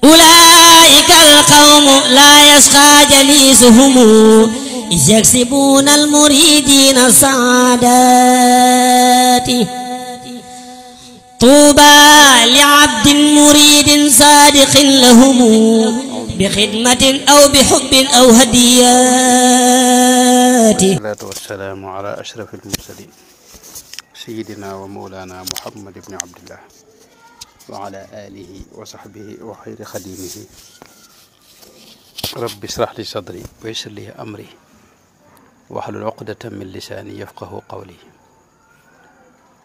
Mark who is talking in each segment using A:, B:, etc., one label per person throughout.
A: أولئك القوم لا يشقى جليسهم إذ يكسبون المريدين السعادات طوبى لعبد مريد صادق لهم بخدمة أو بحب أو هديات.
B: والصلاة والسلام على أشرف المرسلين سيدنا ومولانا محمد بن عبد الله وعلى آله وصحبه وخير خديمه رب اشرح لي صدري ويسر لي أمري واحلل عقدة من لساني يفقه قولي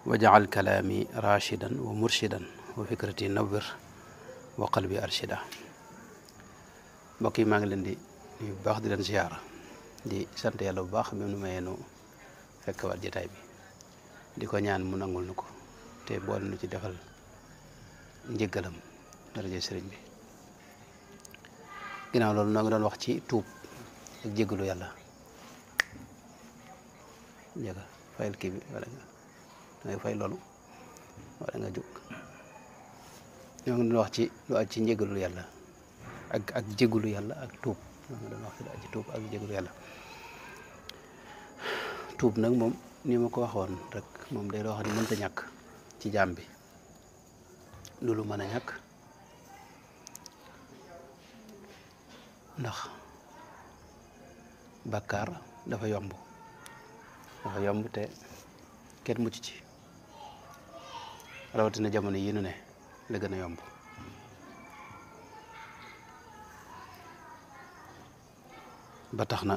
B: واجعل كلامي راشدا ومرشدا وفكرتي نور وقلبي أرشدا. mbokk yi maa ngi leen di nuyu bu baax di leen ziyaara di sant yàlla bu baax même nu mayee nu fekk waat jotaay bi di ko ñaan mu nangul nu ko te boole nu ci defal njëggalam daraja sëriñ bi. ginnaaw loolu noo ngi doon wax ci tuub ak jéggalu yàlla njëga fayal kii bi wala dangay fay loolu wala nga jóg. ñoo ngi doon wax ci lu aj ci njéggalu yàlla ak jégalu yàlla ak tuub ñoo ngi doon wax ci tuub ak jégalu yàlla. tuub nag moom ni ma ko waxoon rek moom day loo xam ne mënta ñàkk ci jaam bi loolu mën a ñàkk ndax bàkkaar dafa yomb te kenn mucc ci rawatina jamono yi nu ne la gën a yomb. ba tax na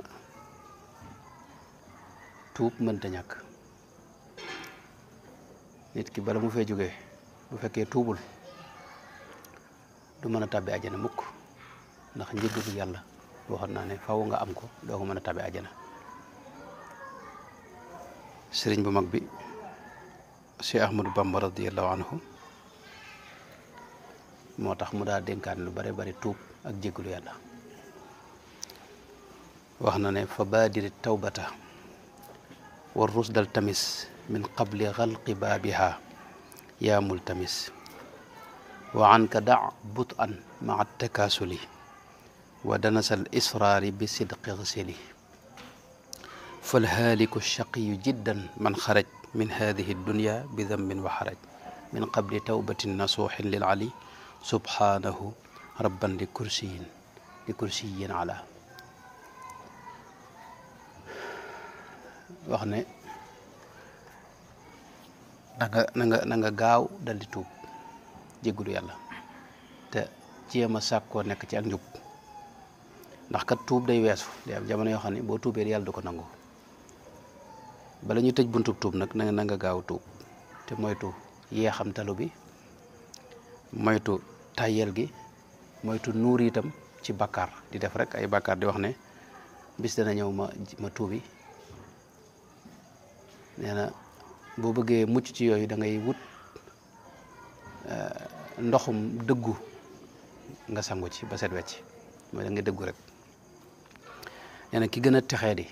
B: tuub mënta ñàkk nit ki bala mu fee jógee bu fekkee tuubul du mën a tàbbi àjjana mukk ndax njëggalu yàlla waxoon naa ne faw nga am ko doo ko mën a tàbbi àjjana. sëriñ bu mag bi Cheikh Ahmadou Bamba radiyallahu anhu moo tax mu daa dénkaan lu bare bari tuub ak jéggalu yàlla. wax na ne fa baadiri tawbata war rusdal tamis min qabli xalqi baabiha yaa multamis wa anka da but an maa takasuli wa danasal israari bi sidqi xsili falhaaliku shaqiyu jiddan man xaraj min hadihi dunya bi dambin wa xaraj min qabli tawbatin nasuuxin lil ali subhanahu rabban li kursiyin ala. wax ne na nga gaaw dal di tuub jéggulu yàlla te jéem a sàkkoo nekk ci ak njub ndax kat tuub day weesu day am jamono yoo xam ne boo tuubee yàlla du ko nangu. bala ñu tëj buntub tuub nag na nga gaaw tuub te moytu yeexamtalu bi moytu tàyyel gi moytu nuur itam ci bakkaar di def rek ay bakkaar di wax ne bis dana ñëw ma tuubi. nee na boo bëggee mucc ci yooyu da ngay wut ndoxum dëggu nga sangu ci ba set wecc mooy da ngay dëggu rek. nee na ki gën a texee di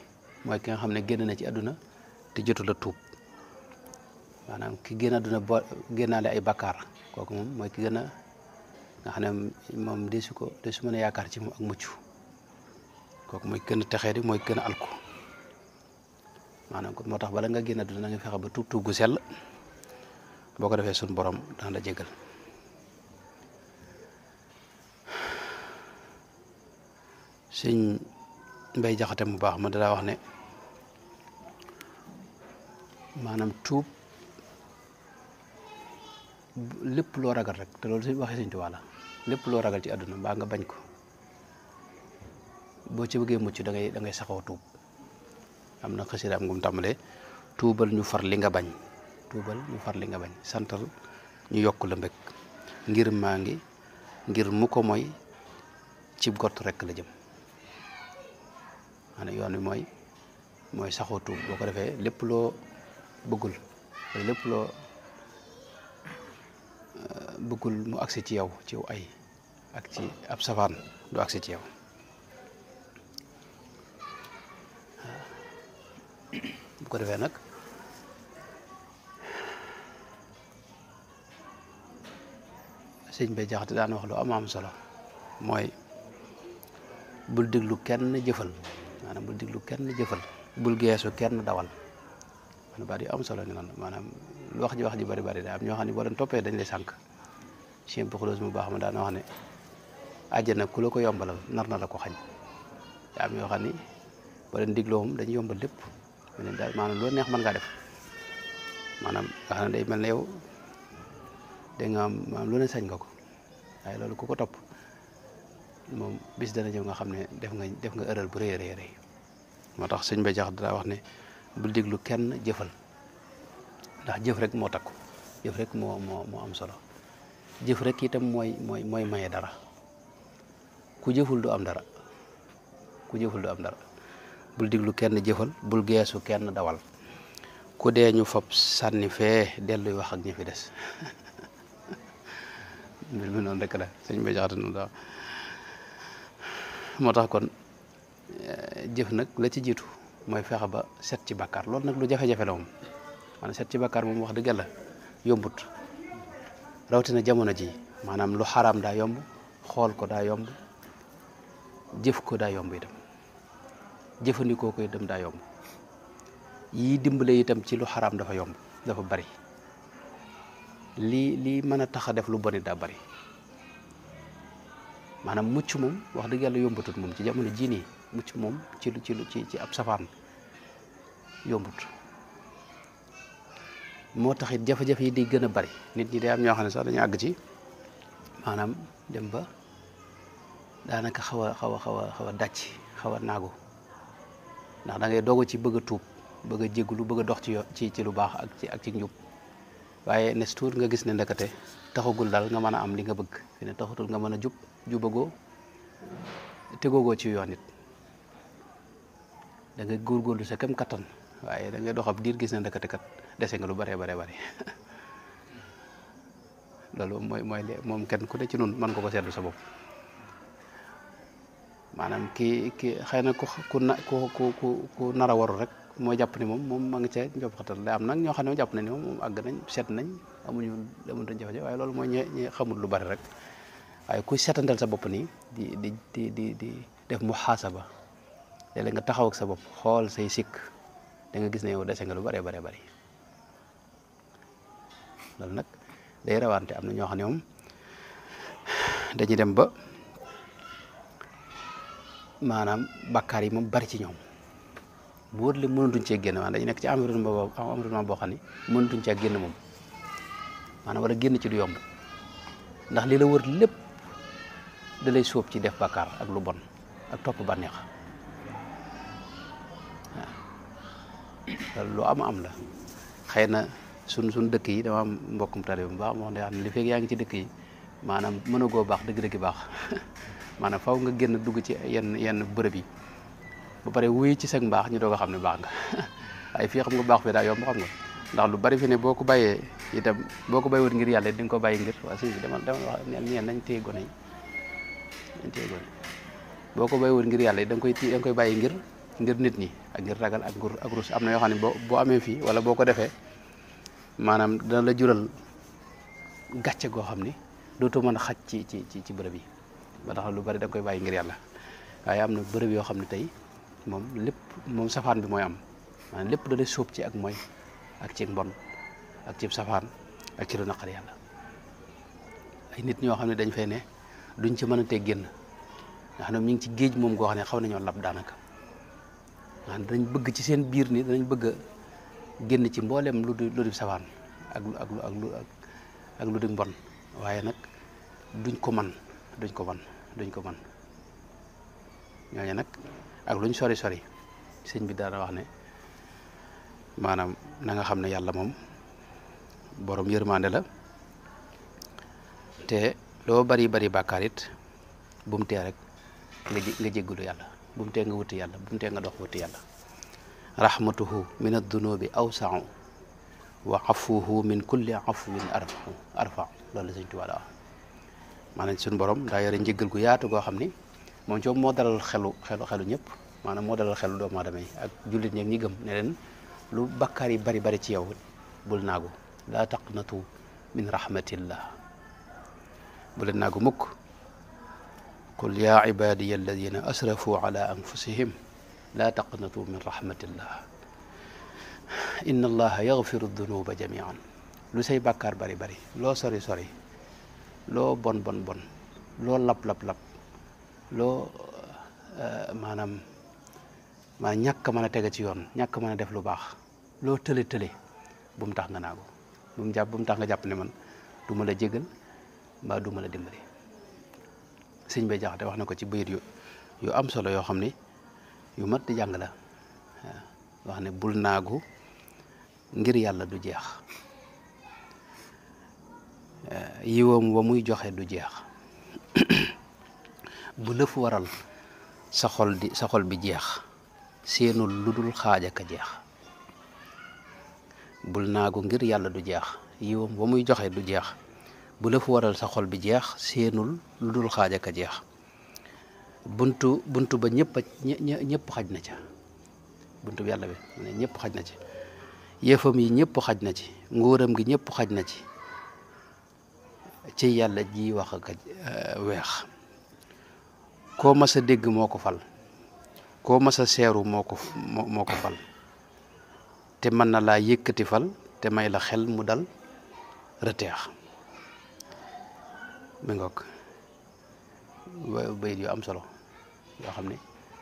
B: mooy ki nga xam ne génn na ci àdduna te jotul a tuub maanaam ki génn àdduna boo génnaale ay bakkaar kooku moom mooy ki gën a nga xam ne moom desu mën a yaakaar ci moom ak mucc kooku mooy ki gën a texee di mooy ki gën a alku. maanaam kon moo tax bala nga génn àdduna na nga fexe ba tuub gu sell boo ko defee suñu borom dana la jégal. sëñ Mbay Jaxate mu baax ma dalaa wax ne maanaam tuub lépp loo ragal rek te loolu suñ waxee Sëñ Tuubaa la lépp loo ragal ci àdduna mbaa nga bañ ko boo ci bëggee mucc da ngay saxoo tuub. am na xasida am ngum tàmbalee tuubal ñu far li nga bañ santal ñu yokk la mbég ngir maa ngi ngir mu ko mooy cib gott rekk la jëm. maanaam yoon wi mooy saxoo tuub boo ko defee lépp loo bëggul lépp loo bëggul mu agsi ci yow ci ay ak ci ab safaan du agsi ci yow. bu ko defee nag sëñ Bay Jaxate daan wax lu am solo mooy bul diglu kenn jëfal maanaam bul diglu kenn jëfal bul geesu kenn dawal maanaam baat yu am solo ni noonu maanaam wax ji bari bari daa am ñoo xam ne boo leen toppee dañ lay sànq Cheikh Xulóos mu baax ma daan wax ne àjjana ku la ko yombalal nar na la ko xañ daa am yoo xam ni boo leen digloo moom dañuy yombal lépp leen daal maanaam loo neex mën ngaa def maanaam nga xam ne day mel ne yow da nga am maanaam lu ne sañ nga ko waaye loolu ku ko topp moom bis dana ñëw nga xam ne def nga erreur bu rëy a rëy moo tax sëñ Bay Jaxate daa wax ne bul diglu kenn jëfal ndax jëf rek moo takku jëf rek moo am solo jëf rek itam mooy maye dara ku jëful du am dara bul diglu kenn jëfal bul geesu kenn dawal ku dee ñu fab sànni fee delluy wax ak ñi fi des mbir mi noonu rek la sëñ Bay Jaxate noonu daa moo tax kon jëf nag la ci jiitu mooy fexe ba set ci bàkkaar loolu nag lu jafe-jafe la moom maanaam set ci bàkkaar moom wax dëgg yàlla yombut rawatina jamono ji maanaam lu xaraam daa yomb xool ko daa yomb jëf ko daa yomb itam jëfandikoo ko itam daa yomb yii dimbale itam ci lu xaraam dafa yomb dafa bari lii mën a tax a def lu bon daa bari maanaam mucc moom wax dëgg yàlla yombatut moom ci jamono jii nii mucc moom ci ab safaan yombut moo tax it jafe-jafe yi di gën a bari nit ñi day am ñoo xam ne sax dañu àgg ci maanaam dem ba daanaka xaw a dàcc xaw a naagu ndax da ngay doog ci bëgg a tuub bëgg a jéggulu bëgg a dox ci lu baax ak ci njub waaye nes tuut nga gis ne ndekete taxagul daal nga mën a am li nga bëgg fi ne taxatul nga mën a jubagoo tegoogoo ci yoon it da ngay góorgóorlu sa kem kattan waaye da ngay dox ab diir gis ne ndekete kat dese nga lu bare loolu mooy moom kenn ku ne ci noonu mën nga ko seetlu sa bopp maanaam ki xëy na ku nar a waru rek moo jàpp ni moom ma ngi ca njob xatal la am nag ñoo xam ne jàpp nañ ni moom àgg nañ seet nañ amuñu jafe-jafe waaye loolu mooy ñi xamul lu bari rek waaye kuy seetantal sa bopp nii di def muhaasaba léeg-léeg nga taxaw ak sa bopp xool say sikk da nga gis ne yow dese nga lu bari loolu nag day rawante am na ñoo xam ne moom dañuy dem ba maanaam bakkaar yi moom bari ci ñoom bu wër li mënatuñ cee génn maanaam dañu nekk ci environnement boo xam ne mënatuñ cee génn moom maanaam wala génn ci du yomb ndax li la wër lépp da lay sóob ci def bakkaar ak lu bon ak topp bànneex waaw lu am la xëy na sun dëkk yi dama am mbokkum taalibe bu baax moo xam ne li fekk yaa ngi ci dëkk yi maanaam mën a goo baax dëgg-dëgg baax maanaam faw nga génn dugg ci yenn bërëb yi ba pare wuy ci sag mbaax ñu doog a xam ne baax nga waaye fii xam nga baax bi daa yomb xam nga ndax lu bari fi ne boo ko bàyyee itam boo ko bàyyiwut ngir yàlla di nga ko bàyyi ngir waa sëñ bi demal wax ñeen nañ téye gone boo ko bàyyiwut ngir yàlla da nga koy bàyyi ngir nit ñi ak ngir ragal ak rus am na yoo xam ne boo amee fii wala boo ko defee maanaam dana la jural gàcce goo xam ni dootoo mën a xaj ci bërëb yi ba tax lu bari da nga koy bàyyi ngir yàlla waaye am na bërëb yoo xam ne tey moom lépp moom safaan bi mooy am maanaam lépp da lay sóob ci ak mooy ak ci mbon ak ci safaan ak ci lu naqar yàlla ay nit ñoo xam ne dañ fay ne duñ ci mën a teg génn nga xam ne ñu ngi ci géej moom goo xam ne xaw nañoo lab daanaka nga xam ne dañ bëgg ci seen biir ni danañ bëgg a génn ci mboolem lu di safaan ak lu di mbon waaye nag duñ ko man ñooñu nag ak luñ sori sëñ bi daana wax ne maanaam na nga xam ne yàlla moom borom yërmande la te loo bari bàkkaar it bu mu tee rek nga jéggalu yàlla bu mu tee nga wuti yàlla bu mu tee nga dox wuti yàlla rahmatuhu min ad-dunubi awsa'u wa afuhu min kulli afwin arfa loolu la sëñ Tuubaa wax maanaam suñu borom daa yore njéggal gu yaatu goo xam ni moom ci moo dalal xelu ñëpp maanaam moo dalal xelu doomu aadama yi ak jullit ñi ñi gëm ne leen lu bakkaar yi bari ci yow bul naagu laa taqnatu min rahmatillah bu leen naagu mukk qul yaa ibadiya alladina asrafu ala anfusihim laa taqnatu min rahmatillah inna allaha yaghfiru dunuba jamian lu say bàkkaar bari bari loo sori sori loo bon bon bon loo lap lap lap loo maanaam ñàkk mën a tege ci yoon ñàkk mën a def lu baax loo tële tële bu mu tax nga naagu bu mu tax nga jàpp ne man du ma la jégal mbaa du ma la dimbali. sëñ Bay Jaxate wax na ko ci bayit yu am solo yoo xam ni yu mat di jàng la wax ne bul naagu ngir yàlla du jeex yiwam wa muy joxe du jeex bu lëf waral sa xol bi jeex seenul lu dul xaaja ka jeex bul naagu ngir yàlla du jeex yiwam wa muy joxe du jeex bu lëf waral sa xol bi jeex seenul lu dul xaaja ka jeex buntu ba ñëpp xaj na ca buntu bi yàlla bi ne ñëpp xaj na ci yëfam yi ñëpp xaj na ci nguuram gi ñëpp xaj na ci yàlla ji wax ak weex koo mas a dégg moo ko fal koo mas a seeru moo ko fal te mën na laa yëkkati fal te may la xel mu dal rëteex mi ngoog bayit yu am solo yoo xam ne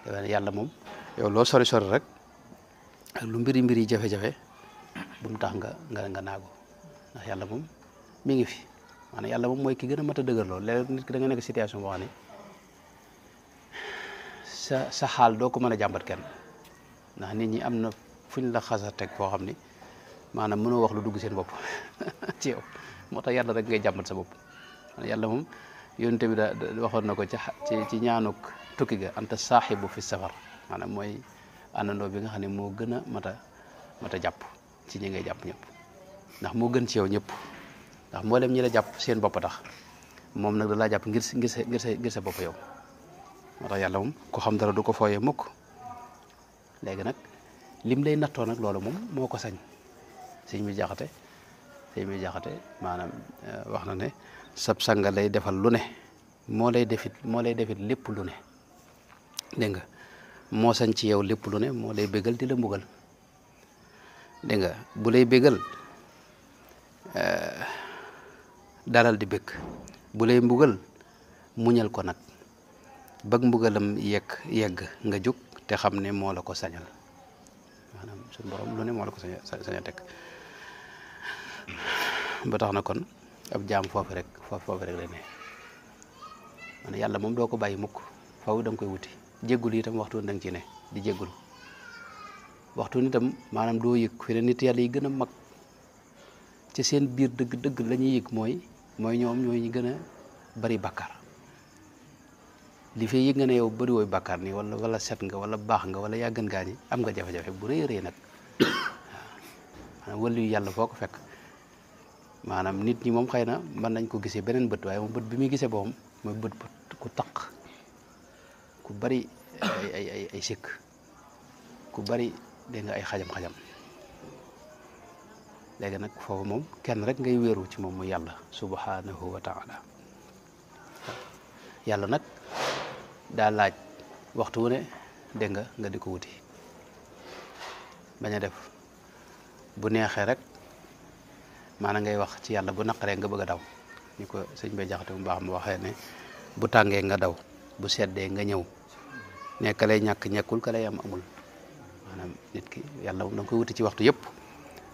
B: dafa ne yàlla moom yow loo sori sori rek ak lu mbiri jafe-jafe bu mu tax nga naagu ndax yàlla moom mi ngi fi maanaam yàlla moom mooy ki gën a mat a dëgër loolu léeg nit ki da nga nekk situation boo xam ne sa xaal doo ko mën a jàmbat kenn ndax nit ñi am na fuñ la xasa teg foo xam ni maanaam mënoo wax lu dugg seen bopp ci yow moo tax yàlla rek ngay jàmbat sa bopp yàlla moom yonent bi da waxoon na ko ci ñaanuk tukki ga anta saaxibu fi safar maanaam mooy àndandoo bi nga xam ne moo gën a mat a jàpp ci ñi ngay jàpp ñëpp ndax moo gën ci yow ñëpp ndax mboolem ñi la jàpp seen bopp tax moom nag da laa jàpp ngir sa bopp yow moo tax yàlla moom ku xam dara du ko fooyee mukk léegi nag lim lay nattoo nag loolu moom moo ko sañ sëñ bi jaxate maanaam wax na ne sab sanga lay defal lu ne moo lay defit lépp lu ne dégg nga moo sañ ci yow lépp lu ne moo lay bégal di la mbugal dégg nga bu lay bégal dalal di bëgg bu lay mbugal muñal ko nag bëgg mbugalam yegg nga jóg te xam ne moo la ko sañal maanaam suñu borom lu ne moo la ko sañal teg ba tax na kon ab jaam foofu rek lay ne maanaam yàlla moom doo ko bàyyi mukk faw da nga koy wuti jéggul itam waxtu da nga ci ne di jéggul waxtu itam maanaam doo yëg fi ne nit yàlla yi gën a mag ci seen biir dëgg la ñuy yëg mooy ñoom ñooy ñu gën a bari bàkkaar li fi yëg nga ne yow bari wooy bàkkaar nii wala set nga wala baax nga wala yaa gën gaa ñi am nga jafe-jafe bu rëy rëy nag maanaam wàllu yàlla foo ko fekk maanaam nit ñi moom xëy na mën nañ ko gisee beneen bët waaye moom bët bi muy gisee boppam mooy bët ku taq ku bari ay sikk ku bari dégg nga ay xajam-xajam léegi nag foofu moom kenn rek ngay wéeru ci moom muy yàlla subhanahu wa taala yàlla nag daa laaj waxtu wu ne dégg nga di ko wuti bañ a def bu neexee rek maanaam ngay wax ci yàlla bu naqaree nga bëgg a daw ñu ko sëñ Bay Jaxate mu baax ma waxee ne bu tàngee nga daw bu seddee nga ñëw ne ka lay ñàkk ñekkul ka lay am amul maanaam nit ki yàlla moom da nga koy wuti ci waxtu yëpp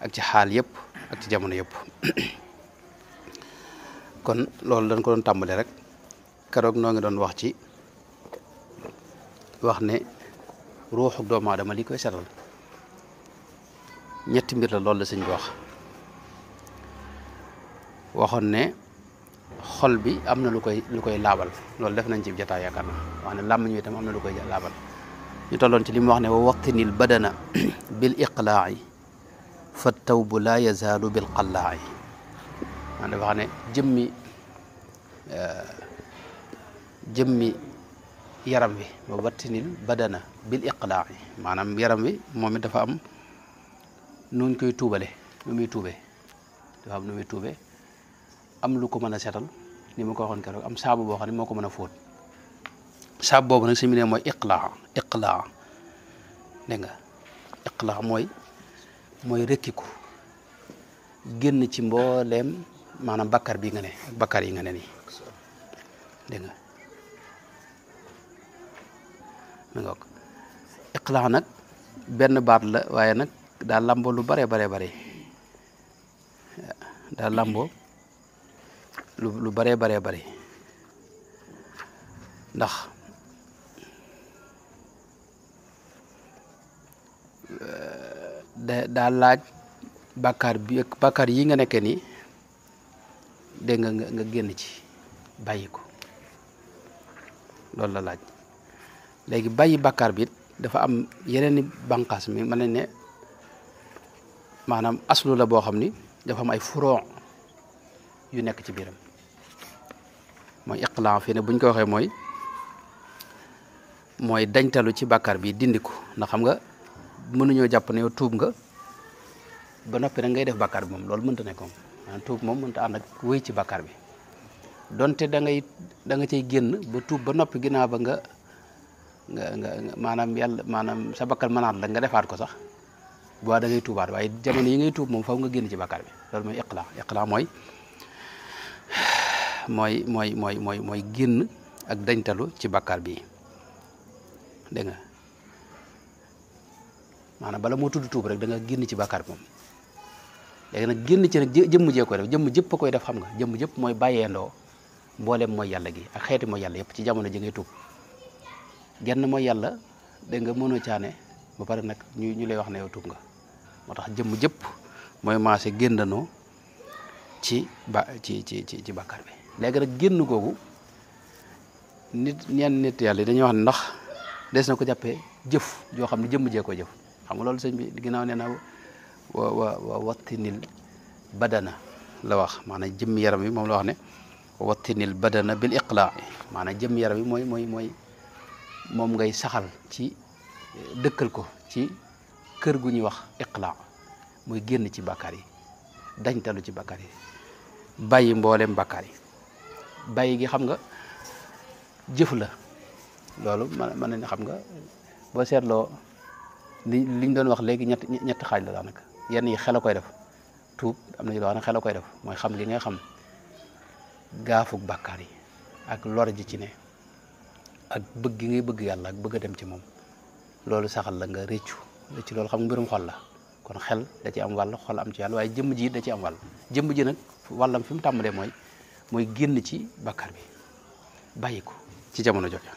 B: ak ci xaal yëpp ak ci jamono yëpp kon loolu dañ ko doon tàmbale rek keroog noo ngi doon wax ne ruuxu doomu aadama li koy setal ñetti mbir la loolu la sëñ bi waxoon ne xol bi am na lu koy laabal loolu def nañ ci jotaay yaakaar na wax ne làmmiñ wi itam am na lu koy laabal ñu tolloon ci li mu wax ne wa waqtinil badana bil iqlaa'i fa tawbu la yazaalu bil qallaa'i maanaam dafa xam ne jëmmi yaram wi wa waqtinil badana bil iqlaa'i maanaam yaram wi moom it dafa am nuñ koy tuubale nu muy tuube dafa am nu muy tuube am lu ko mën a setal ni ma ko waxoon keroog am saabu boo xam ne moo ko mën a fóot saabu boobu nag suñu ne mooy iqlaa dégg nga iqlaa mooy rekkiku génn ci mbooleem maanaam bakkar bi nga ne ak bakkar yi nga ne nii dégg nga mi ngoog iqlaa nag benn baat la waaye nag daa lamboo lu bare daa lamboo lu bare ndax daa laaj bàkkaar yi nga nekkee nii dégg nga génn ci bàyyi ko loolu la laaj léegi bàyyi bàkkaar bi dafa am yeneen i bànqaas mi mën nañ ne maanaam aslu la boo xam ni dafa am ay furoo yu nekk ci biiram mooy iqlaa fii ne buñ ko waxee mooy dañtalu ci bàkkaar bi dindi ko ndax xam nga mënuñoo jàpp ne yow tuub nga ba noppi nag ngay def bàkkaar bi moom loolu mënta nekk moom maanaam tuub moom mënta ànd ak wéy ci bàkkaar bi donte da nga cay génn ba tuub ba noppi ginnaaw ba nga maanaam yàlla maanaam sa bakkal mënaat la nga defaat ko sax bu da ngay tuubaat waaye jamono yi ngay tuub moom faw nga génn ci bàkkaar bi loolu mooy iqlaa mooy génn ak dañtalu ci bàkkaar bi dégg nga maanaam bala moo tudd tuub rek da nga génn ci bàkkaar bi moom léegi nag génn ci nag jëmm jee koy def jëmm jëpp a koy def xam nga jëmm jëpp mooy bàyyeendoo mboolem mooy yàlla gi ak xeeti mooy yàlla yëpp ci jamono ji ngay tuub genn mooy yàlla dégg nga mënoo caane ba pare nag ñu lay wax ne yow tuub nga moo tax jëmm jëpp mooy maase géndanoo ci bàkkaar bi léegi nag génn googu nit yàlla yi dañuy wax ne ndax des na ko jàppee jëf joo xam ne jëmm jee ko jëf xam nga loolu sëñ bi ginnaaw nee na wa wattinil badana la wax maanaam jëmm yaram yi moom la wax ne wa wattinil badana bil iqlaa maanaam jëmm yaram yi mooy moom ngay saxal ci dëkkal ko ci kër gu ñuy wax iqlaa muy génn ci bàkkaar yi dañtalu ci bàkkaar yi bàyyi mboolem bàkkaar yi bàyyi gi xam nga jëf la loolu mën nañ xam nga boo seetloo liñ doon wax léegi ñetti xaaj la daanaka yenn yi xel a koy def tuub am na yoo xam ne xel a koy def mooy xam gi nga xam gaafug bàkkaar yi ak lor ji ci ne ak bëgg gi ngay bëgg yàlla ak bëgg a dem ci moom loolu saxal la nga réccu loolu xam nga mbirum xol la kon xel da ci am wàll xol am ci yàlla waaye jëmm ji da ci am wàll jëmm ji nag wàllam fi mu tàmbalee mooy génn ci bàkkaar bi bàyyi ko ci jamono jooju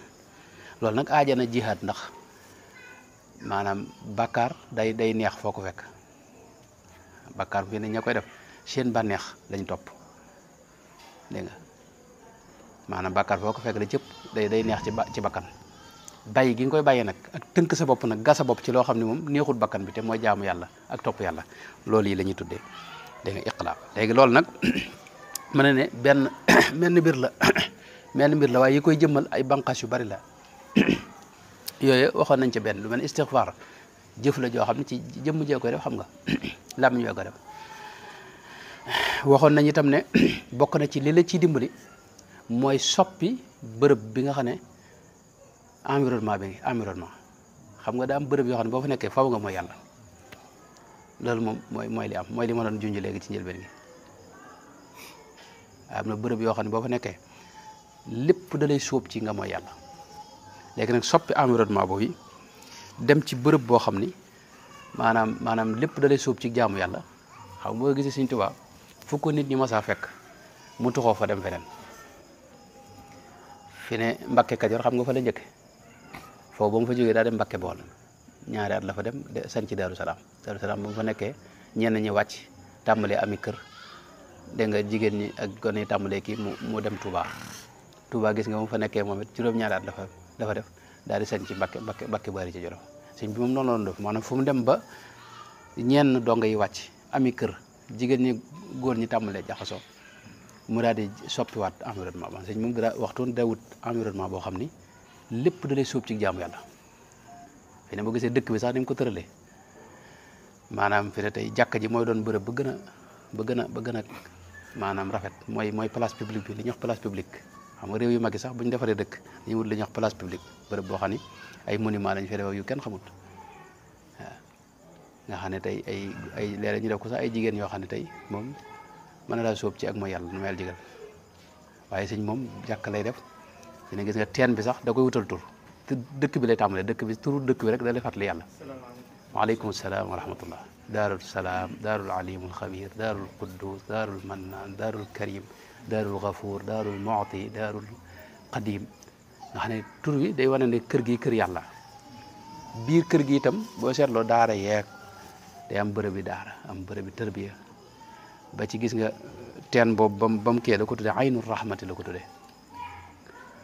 B: loolu nag aajana jihaad ndax maanaam bàkkaar day neex foo ko fekk bàkkaar fii ne ña koy def seen bànneex lañ topp dégg nga maanaam bàkkaar foo ko fekk la cëpp day neex ci bakkan bàyyi gi nga koy bàyyee nag ak tënk sa bopp nag gas sa bopp ci loo xam ne moom neexul bakkan bi te mooy jaamu yàlla ak topp yàlla loolu yi la ñuy tuddee dégg nga iqlaa léegi loolu nag mën na ne menn mbir la waaye yi koy jëmmal ay banqaas yu bari la yooyu waxoon nañ ci benn lu mel ne istixfaar jëf la joo xam ne ci jëmm jee koy def xam nga lam ñoo ko def waxoon nañ itam ne bokk na ci li la ciy dimbali mooy soppi bërëb bi nga xam ne environnement xam nga daa am bërëb yoo xam ne boo fa nekkee faw nga mooy yàlla loolu moom mooy li am mooy li ma doon junj léegi ci njëlbeen gi am na bërëb yoo xam ne boo fa nekkee lépp da lay sóob ci nga mooy yàlla léegi nag soppi environnement boobu dem ci bërëb boo xam ni maanaam lépp da lay sóob ci jaamu yàlla xam nga boo gisee Sëñ Tuubaa fu ko nit ñi masaa fekk mu tuxoo fa dem feneen fi ne Mbakke Kajoor xam nga fa la njëkke foofu ba mu fa jógee daa dem Mbakke Bool ñaari at la fa dem sañ ci Daaru Salaam ba mu fa nekkee ñenn ñi wàcc tàmbalee ami kër dégg nga jigéen ñi ak gone yi tàmbalee kii mu dem Touba gis nga mu fa nekkee moom it juróom-ñaari at dafa def daal di sañ ci Mbakke Bari ci Jolof sëñ bi moom noonu la doon def maanaam fu mu dem ba ñenn donga yi wàcc ami kër jigéen ñi góor ñi tàmbalee jaxasoo mu daal di soppiwaat environnement ba sëñ moom dara waxtu da wut environnement boo xam ni lépp da lay sóob ci jaamu yàlla fi ne boo gisee dëkk bi sax ni mu ko tëralee maanaam fi ne tey jàkka ji mooy doon bërëb ba gën a maanaam rafet mooy place publique bi li ñuy wax place publique xam nga réew yu mag yi sax bu ñu defaree dëkk dañuy wut li ñuy wax place publique bërëb boo xam ni ay monument lañ fi def yu kenn xamut waaw nga xam ne tey ay léeg-léeg ñu def ko sax ay jigéen yoo xam ne tey moom mën na laa sóob ci ak mooy yàlla nu mayal jigal waaye sëñ moom jàkk lay def dina gis nga teen bi sax da koy wutal tur te dëkk bi lay tàmbalee dëkk bi turu dëkk bi rek da lay fàttali yàlla waaleykum salaam wa rahmatullah daarul salaam daarul alimul xabir daarul quddus daarul mannaan daarul karim daarul gafuur daarul mu'ti daarul qadim nga xam ne tur bi day wane ne kër gi kër yàlla biir kër gi itam boo seetloo daara yeeg day am bërëb bi daara am bërëb bi tërbiya ba ci gis nga teen boobu ba mu kii da ko tuddee aynul rahmati la ko tuddee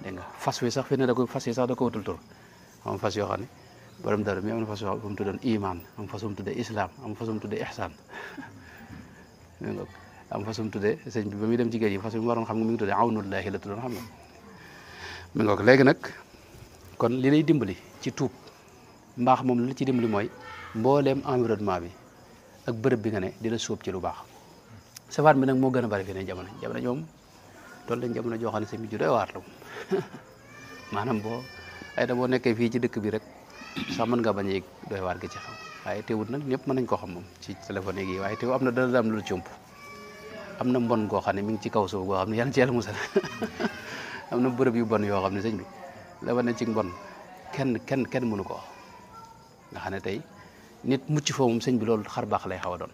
B: dégg nga fas wi sax fi ne da ko fas yi sax da ko wutal tur am fas yoo xam ne borom dara mi am na fas yoo xam ne mu tuddoon iman am fas mu tuddee islam am fas mu tuddee ihsan am fas mu tuddee sëñ bi ba muy dem ci géej gi fas bi mu waroon xam nga mi ngi tuddee awnullahi la tuddoon xam nga mi ngoog léegi nag kon li lay dimbali ci tuub mbaax moom la ci dimbali mooy mbooleem environnement bi ak bërëb bi nga ne di la sóob ci lu baax safaan bi nag moo gën a bari fi ne jamono ñoom toll lañ jamono joo xam ne sa mujj doy waar la moom maanaam boo nekkee fii ci dëkk bi rek sax mën nga bañ a yëg doy waar gi ci xam waaye teewut nag ñëpp mën nañ koo xam moom ci téléphone yi waaye teew am na dana am lu cump am na mbon goo xam ne mi ngi ci kaw suuf goo xam ne yàlla ci yàlla musal am na bërëb yu bon yoo xam ne sëñ bi la fa ne ci mbon kenn mënu ko nga xam ne tey nit mucc foofu moom sëñ bi loolu xar baax lay xaw a doon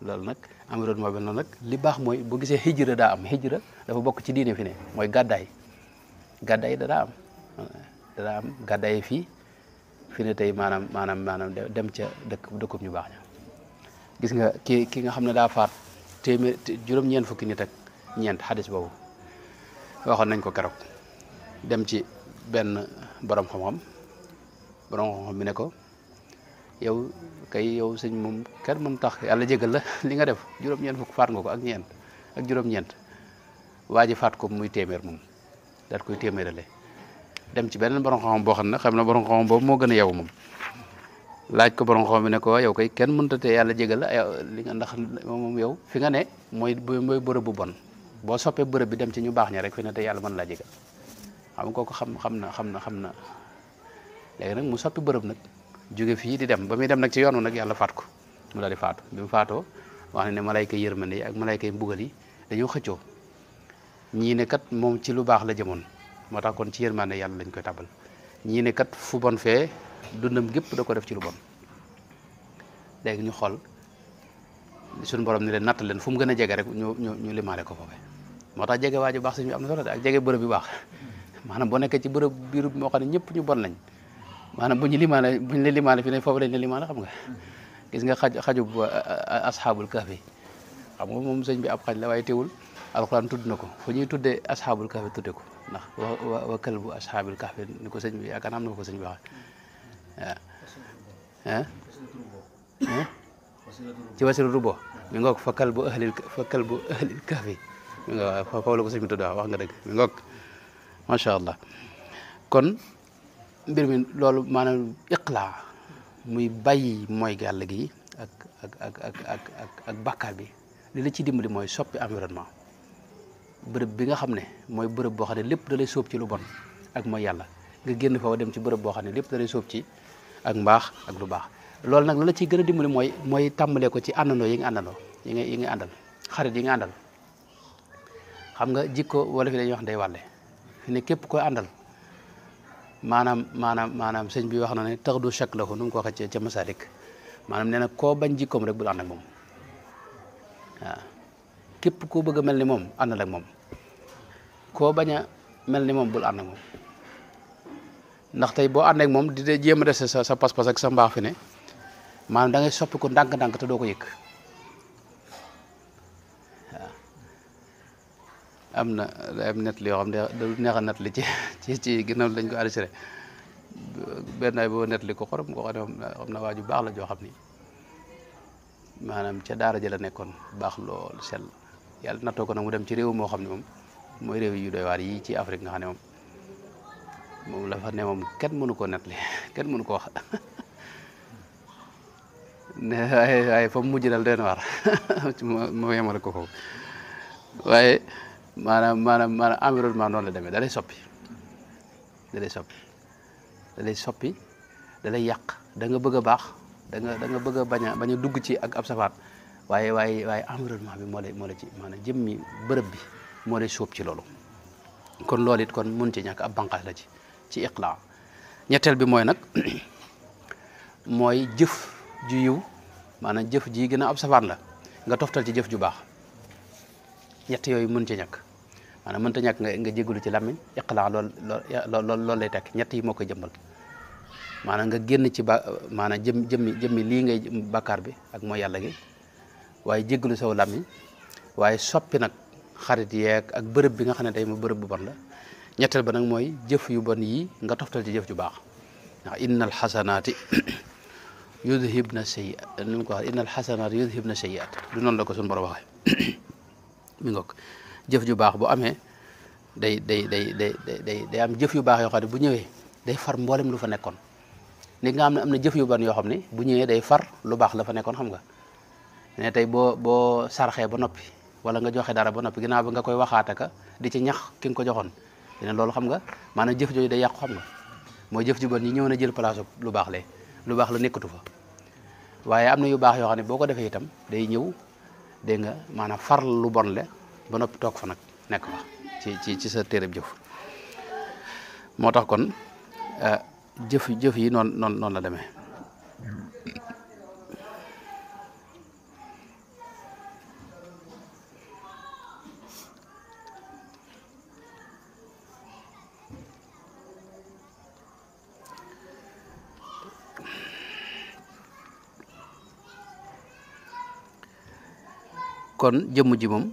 B: loolu nag environnement bi noonu nag li baax mooy boo gisee hijra daa am hijra dafa bokk ci diine fi ne mooy gàddaay daa am gàddaay fii fi ne tey maanaam dem ca dëkkub ñu baax ña gis nga ki nga xam ne daa faat téeméer juróom-ñeent fukki nit ak ñeent xadis boobu waxoon nañ ko keroog dem ci benn borom xam-xam bi ne ko yow sëñ moom kenn mën tax yàlla jégal la li nga def juróom-ñeent fukk faat nga ko ak juróom-ñeent waa ji faat ko muy téeméer moom daat koy téeméerale dem ci beneen borom xam-xam boo xam ne borom xam-xam boobu moo gën a yow moom laaj ko borom xam bi ne ko yow kay kenn mënut a tee yàlla jégal la li nga ndax moom yow fi nga ne mooy bërëb bu bon boo soppee bërëb bi dem ci ñu baax ña rek fi ne te yàlla mën laa jégal xam nga kooku xam na léegi nag mu soppi bërëb nag jóge fii di dem ba muy dem nag ci yoonu nag yàlla faat ko mu daal di faatu bi mu faatoo wax ne malayka yërmande yi ak malayka yi mbugal yi dañoo xëccoo ñii ne kat moom ci lu baax la jëmoon moo tax kon ci yërmande yàlla lañ koy tabal ñii ne kat fu bon fee dundam gépp da ko def ci lu bon léegi ñu xool suñu borom ni leen natt leen fu mu gën a jege rek ñu limaale ko foofee moo tax jege waa ju baax suñu am na solo ak jege bërëb bi baax maanaam boo nekkee ci bërëb biir moo xam ne ñëpp ñu bon lañ maanaam buñ la limaale fi ne foofu lañ la limaale xam nga gis nga xajub asxaabul kahfi xam nga moom sëñ bi ab xaj la waaye teewul alxuraan tudd na ko fu ñuy tuddee asxaabul kahfi tudde ko ndax wa kalbu asxaabil kahfi ni ko sëñ bi yaakaar am na ko sëñ bi waxee waaw ci wasiru rubo mi ngoog fa kalbu ahlil kahfi mi nga foofu la ko sëñ bi tudd wax nga dëgg mi ngoog macha allah kon mbir mi loolu maanaam iqlaa muy bàyyi mooy yàlla gi ak bàkkaar bi li la ci dimbali mooy soppi environnement bërëb bi nga xam ne mooy bërëb boo xam ne lépp da lay sóob ci lu bon ak mooy yàlla nga génn fa dem ci bërëb boo xam ne lépp da lay sóob ci ak mbaax ak lu baax loolu nag la la ciy gën a dimbali mooy tàmbalee ko ci àndandoo yi nga àndandoo yi nga àndal xarit yi nga àndal xam nga jikko wala fi dañuy wax ndey wàlle fi ne képp koy àndal maanaam sëñ bi wax na ne tax du chak lahu nu mu ko waxee ca Masalik maanaam nee na koo bañ jikkoom rek bul ànd ak moom waaw képp koo bëgg a mel ni moom àndal ak moom koo bañ a mel ni moom bul ànd ak moom ndax tey boo ànd ak moom di jéem a dese sa pas-pas ak sa mbaax fi ne maanaam da ngay soppi ko ndànk-ndànk te doo ko yëg waaw am na net li yoo xam ne da neex a net li ci ginnaaw dañ ko enregistré benn ay boo net li ko xorom ko xam ne xam na waa ju baax la joo xam ni maanaam ca daara ja la nekkoon baax lool sell yàlla nattoo ko nag mu dem ci réew moo xam ne moom mooy réew yu doy waar yi ci Afrique nga xam ne moom la fa ne moom kenn mënu koo net li kenn mënu ko wax ne waaye fa mu mujj dal doon war moo yemale ko foofu waaye maanaam environnement noonu la demee da lay soppi da lay soppi da lay yàq da nga bëgg a baax da nga bëgg a bañ a dugg ci ak ab safaat waaye environnement bi moo la ci maanaam jëmmi bërëb bi moo lay sóob ci loolu kon loolu it kon mun ci ñàkk ab banqaas la ci iqlaa ñetteel bi mooy nag mooy jëf ju yiw maanaam jëf ji gën a ab safaan la nga toftal ci jëf ju baax ñett yooyu mën ci ñàkk maanaam mënta ñàkk nga jégalu ci làmmiñ iqlaa loolu lay tekk ñett yi moo koy jëmbal maanaam nga génn ci maanaam jëmmi lii ngay bàkkaar bi ak mooy yàlla gi waaye jégalu saw làmmiñ waaye soppi nag xarit yeeg ak bërëb bi nga xam ne tey mu bërëb bu bon la ñetteel ba nag mooy jëf yu bon yi nga toftal ci jëf ju baax ndax innal xasanaati yudhibna sayyi'at ni mu ko waxee innal xasanaati yudhibna sayyi'at du noonu la ko suñu borom waxee mi ngoog jëf ju baax bu amee day am jëf yu baax yoo xam ne bu ñëwee day far mboolem lu fa nekkoon nit nga am na jëf yu bon yoo xam ne bu ñëwee day far lu baax la fa nekkoon xam nga ne tey boo sarxee ba noppi wala nga joxe dara ba noppi ginnaaw ba nga koy waxaataka di ci ñax ki nga ko joxoon dina loolu xam nga maanaam jëf jooju day yàqu xam nga mooy jëf ju bon yi ñëw na jël place lu baax la nekkatu fa waaye am na yu baax yoo xam ne boo ko defee itam day ñëw dégg nga maanaam far lu bon le ba noppi toog fa nag nekk fa ci sa téereb jëf moo tax kon jëf yi noonu la demee kon jëmm ji moom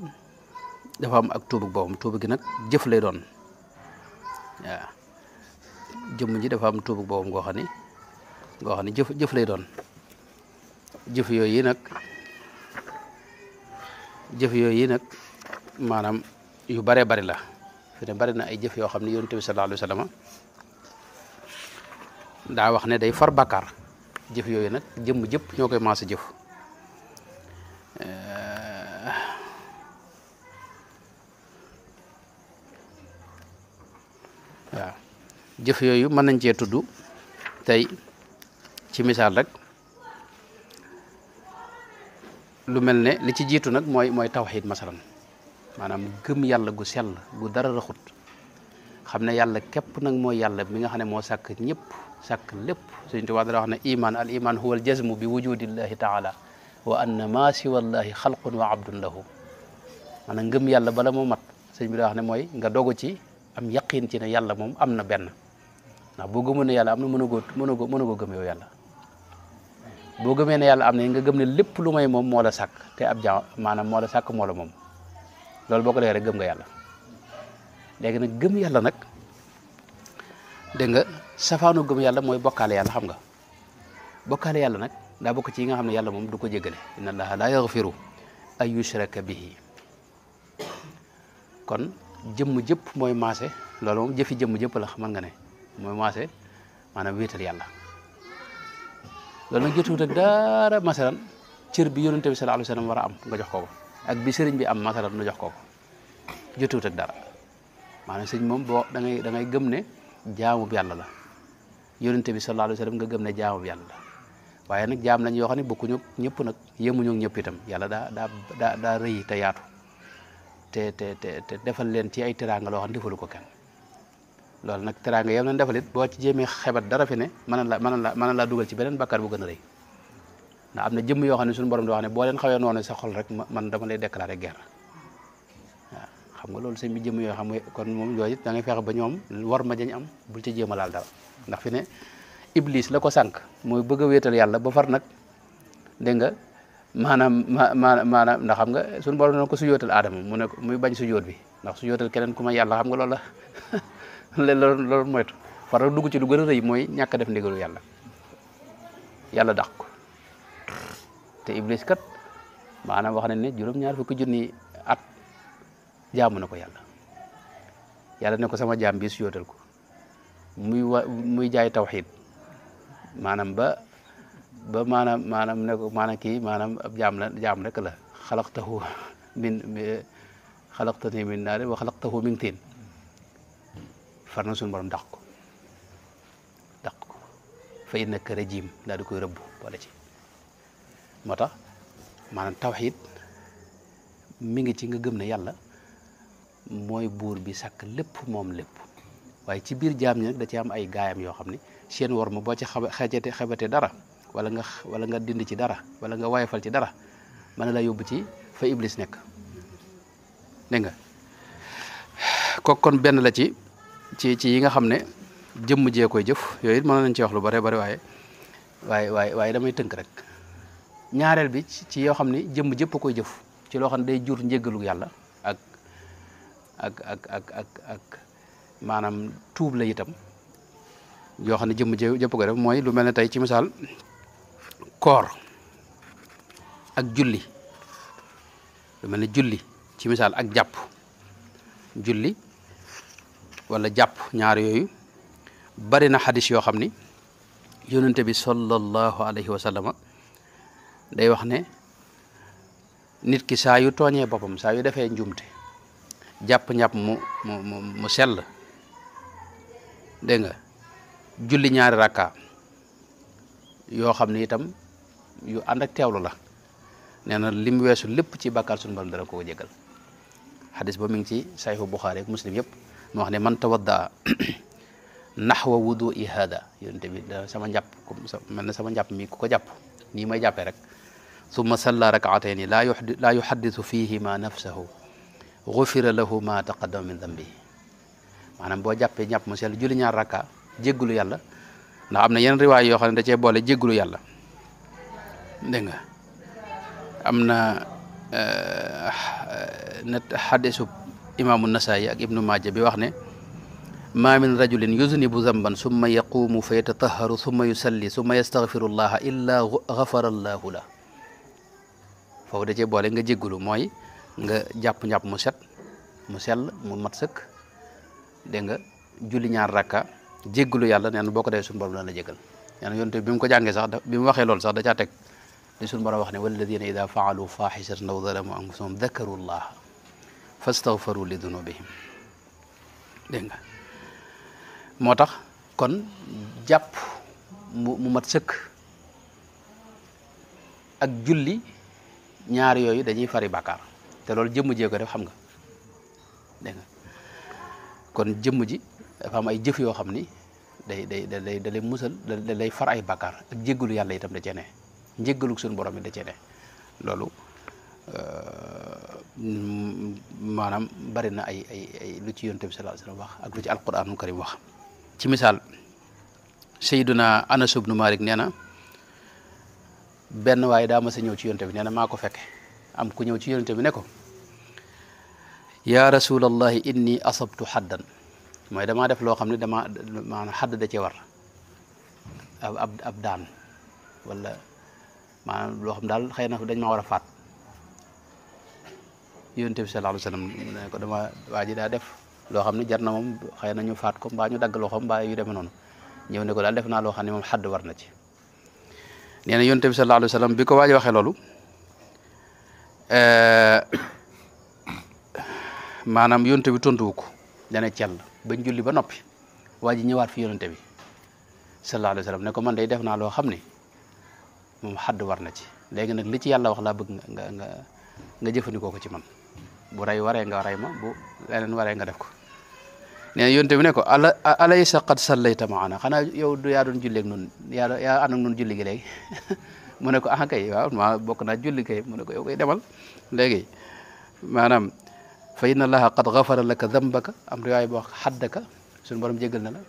B: dafa am ak tuubu boppam tuubu gi nag jëf lay doon waaw jëmm ji dafa am tuubu boppam goo xam ne jëf lay doon jëf yooyu nag maanaam yu baree bari la fi ne bari na ay jëf yoo xam ne yonent bi sallallahu alayhi wa sallam daa wax ne day far bàkkaar jëf yooyu nag jëmm jëpp ñoo koy maasa jëf waaw jëf yooyu mën nañ cee tudd tey ci misaal rek lu mel ne li ci jiitu nag mooy tawxiid masalan maanaam gëm yàlla gu sell gu dara raxut xam ne yàlla képp nag mooy yàlla mi nga xam ne moo sàkk ñëpp sàkk lépp Sëñ Tuubaa dara wax ne al iman huwa al jazmu bi wujudillahi taala wa anna ma siwallahi xalqun wa abdun lahu maanaam ngëm yàlla bala moo mat sëñ bi daa wax ne mooy nga dogu ci am yaqin ci ne yàlla moom am na benn ndax boo gëmoon ne yàlla am na mën a goo gëm yow yàlla boo gëmee ne yàlla am na nga gëm ne lépp lu may moom moo la sàkk te ab jaam maanaam moo la sàkk moo la moom loolu boo ko defee rek gëm nga yàlla léegi nag gëm yàlla nag dégg nga safaanu gëm yàlla mooy bokkaale yàlla xam nga bokkaale yàlla nag daa bokk ci yi nga xam ne yàlla moom du ko jéggale inna allaha la yaghfiru an yushraka bihi kon jëmm jëpp mooy maase loolu moom jëfi jëmm jëpp la mën nga ne mooy maase maanaam wéetal yàlla loolu nag jotuwut ak dara masalan cër bi yonente bi sallallahu alayhi wasallam war a am nga jox ko ak bi sëriñ bi am masalan nga jox ko jotuwut ak dara maanaam sëriñ moom boo da ngay gëm ne jaamu yàlla la yonente bi sallallahu alayhi wasallam nga gëm ne jaamu yàlla la waaye nag jaam lañ yoo xam ne bokkuñu ñëpp nag yemuñu ñëpp itam yàlla daa rëy te yaatu te defal leen ci ay teraanga loo xam ne defalu ko kenn loolu nag teraanga yam leen defal it boo ci jéemee xebat dara fi ne mën na laa dugal ci beneen bakkaar bu gën a rëy ndax am na jëmm yoo xam ne suñu borom di wax ne boo leen xawee noonu sa xol rek man dama lay déclarer guerre waaw xam nga loolu sëñ bi jëmm yoo xam ne kon moom yooyu it da ngay fexe ba ñoom war ma jañ am bul ci jéem a laal dara ndax fi ne iblis la ko sànq mooy bëgg a wéetal yàlla ba far nag dégg nga maanaam ndax xam nga suñu borom na ko sujootal aadama mu ne muy bañ sujoot bi ndax sujootal keneen ku ma yàlla xam nga loolu la loolu moytu far dugg ci lu gën a rëy mooy ñàkk a def ndigalu yàlla dàq ko te iblis kat maanaam wax nañ ne juróom-ñaar fukki junni at jaamu na ko yàlla ne ko sama jaam bi sujootal ko muy jaay tawxiid maanaam ba ba maanaam ne ko maanaam kii maanaam ab jaam rek la xalaqtahu xalaqtani min naarin wa xalaqtahu min tiin far na suñu borom dàq ko fa innaka rajim daal di koy rëbb wala ci moo tax maanaam tawxiid mi ngi ci nga gëm ne yàlla mooy buur bi sàkk lépp moom lépp waaye ci biir jaam ñi nag da ci am ay gaayam yoo xam ne seen war ma boo ci xebate dara wala nga dind ci dara wala nga wayefal ci dara mën na la yóbbu ci fa iblis nekk dégg nga kooku kon benn la ci yi nga xam ne jëmm jee koy jëf yooyu it mën nañ ci wax lu bare bari waaye damay tënk rek ñaareel bi ci yoo xam ne jëmm jëpp koy jëf ci loo xam ne day jur njéggalu yàlla ak maanaam tuub la itam yoo xam ne jëmm jëpp koy def mooy lu mel ne tey ci misaal koor ak julli lu mel ne julli ci misaal ak jàpp julli wala jàpp ñaar yooyu bari na xadis yoo xam ni yonente bi sallallahu alayhi wa sallama day wax ne nit ki saa yu tooñee boppam saa yu defee njumte jàpp ñàpp mu sell dégg nga julli ñaari rakka yoo xam ni itam yu ànd ak teewlu la nee na lim weesu lépp ci bàkkaar suñu borom dara ko jégal xadis ba mi ngi ci sahihu Buxaari ak Muslim yëpp mu wax ne man tawaddaa naxwa wudu'i hada yonente bi sama njàpp mel na sama njàpp mi ku ko jàpp nii may jàppee rek summa salla rakaatayni laa yuhaddisu fihima nafsahu gufira lahu ma taqaddama min dambihi maanaam boo jàppee njàpp mu sell julli ñaar rakka jéggulu yàlla ndax am na yeneen riwaay yoo xam ne da cee boole jéggulu yàlla dégg nga am na xadisu imaamu Nasaayi ak ibnu Maaja bi wax ne ma min rajulin yuznibu zamban summa yaqumu fa yatataharu summa yusalli summa yastaghfiru llaha illa ghafara llahu la foofu da cee boole nga jéggulu mooy nga jàpp-njàpp mu set mu sell mu mat sëkk dégg nga julli ñaar rakka jéggulu yàlla nee na boo ko dee suñu borom dana la jéggal nee na yonte bi mu ko jàngee sax bi mu waxee loolu sax da caa teg li suñu borom wax ne walladina ida faalu faaxishatan aw zalamu anfusahum dakaru llaha fastaghfaru li dunubihim dégg nga moo tax kon jàpp mu mat sëkk ak julli ñaar yooyu dañuy fari bàkkaar te loolu jëmm jee ko def xam nga dégg nga kon jëmm ji dafa am ay jëf yoo xam ni da lay musal da lay far ay bàkkaar ak jéggalu yàlla itam da cee ne njéggalu suñu borom yi da cee ne loolu maanaam bari na ay lu ci yonent bi sallallahu alayhi wasallam wax ak lu ci alquranul karim wax ci misaal Sayyiduna Anas ibnu Malik nee na benn waaye daa mas a ñëw ci yonent bi nee na maa ko fekke am ku ñëw ci yonent bi ne ko ya rasulallahi inni asabtu xaddan mooy damaa def loo xam ne maanaam xadd da cee war ab daan wala maanaam loo xam daal xëy na dañ maa war a faat yonent bi sallallahu alayhi wasallam ne ko waa ji daa def loo xam ne jar na moom xëy na ñu faat ko mbaa ñu dagg loxoom mbaa yu demee noonu ñëw ne ko daal def naa loo xam ne moom xadd war na ci nee na yonent bi sallallahu alayhi wasallam bi ko waa ji waxee loolu maanaam yonent bi tontuwu ko dana cell bañ julli ba noppi waa ji ñëwaat fi yonent bi sallallahu alayhi wasallam ne ko man day def naa loo xam ne moom xadd war na ci léegi nag li ci yàlla wax laa bëgg nga jëfandikoo ko ci man bu rey waree nga rey ma bu leneen waree nga def ko nee na yonte bi ne ko alaysa qad sallayta maana xanaa yow du yaa doon julleeg noonu yaa ànd ak noonu julli gi léegi mu ne ko ah kay waaw maa bokk naa julli kay mu ne ko yow koy demal léegi maanaam fa inna allaha qad ghafara laka dhanbaka am riwaay boo xaddaka suñu borom jégal na la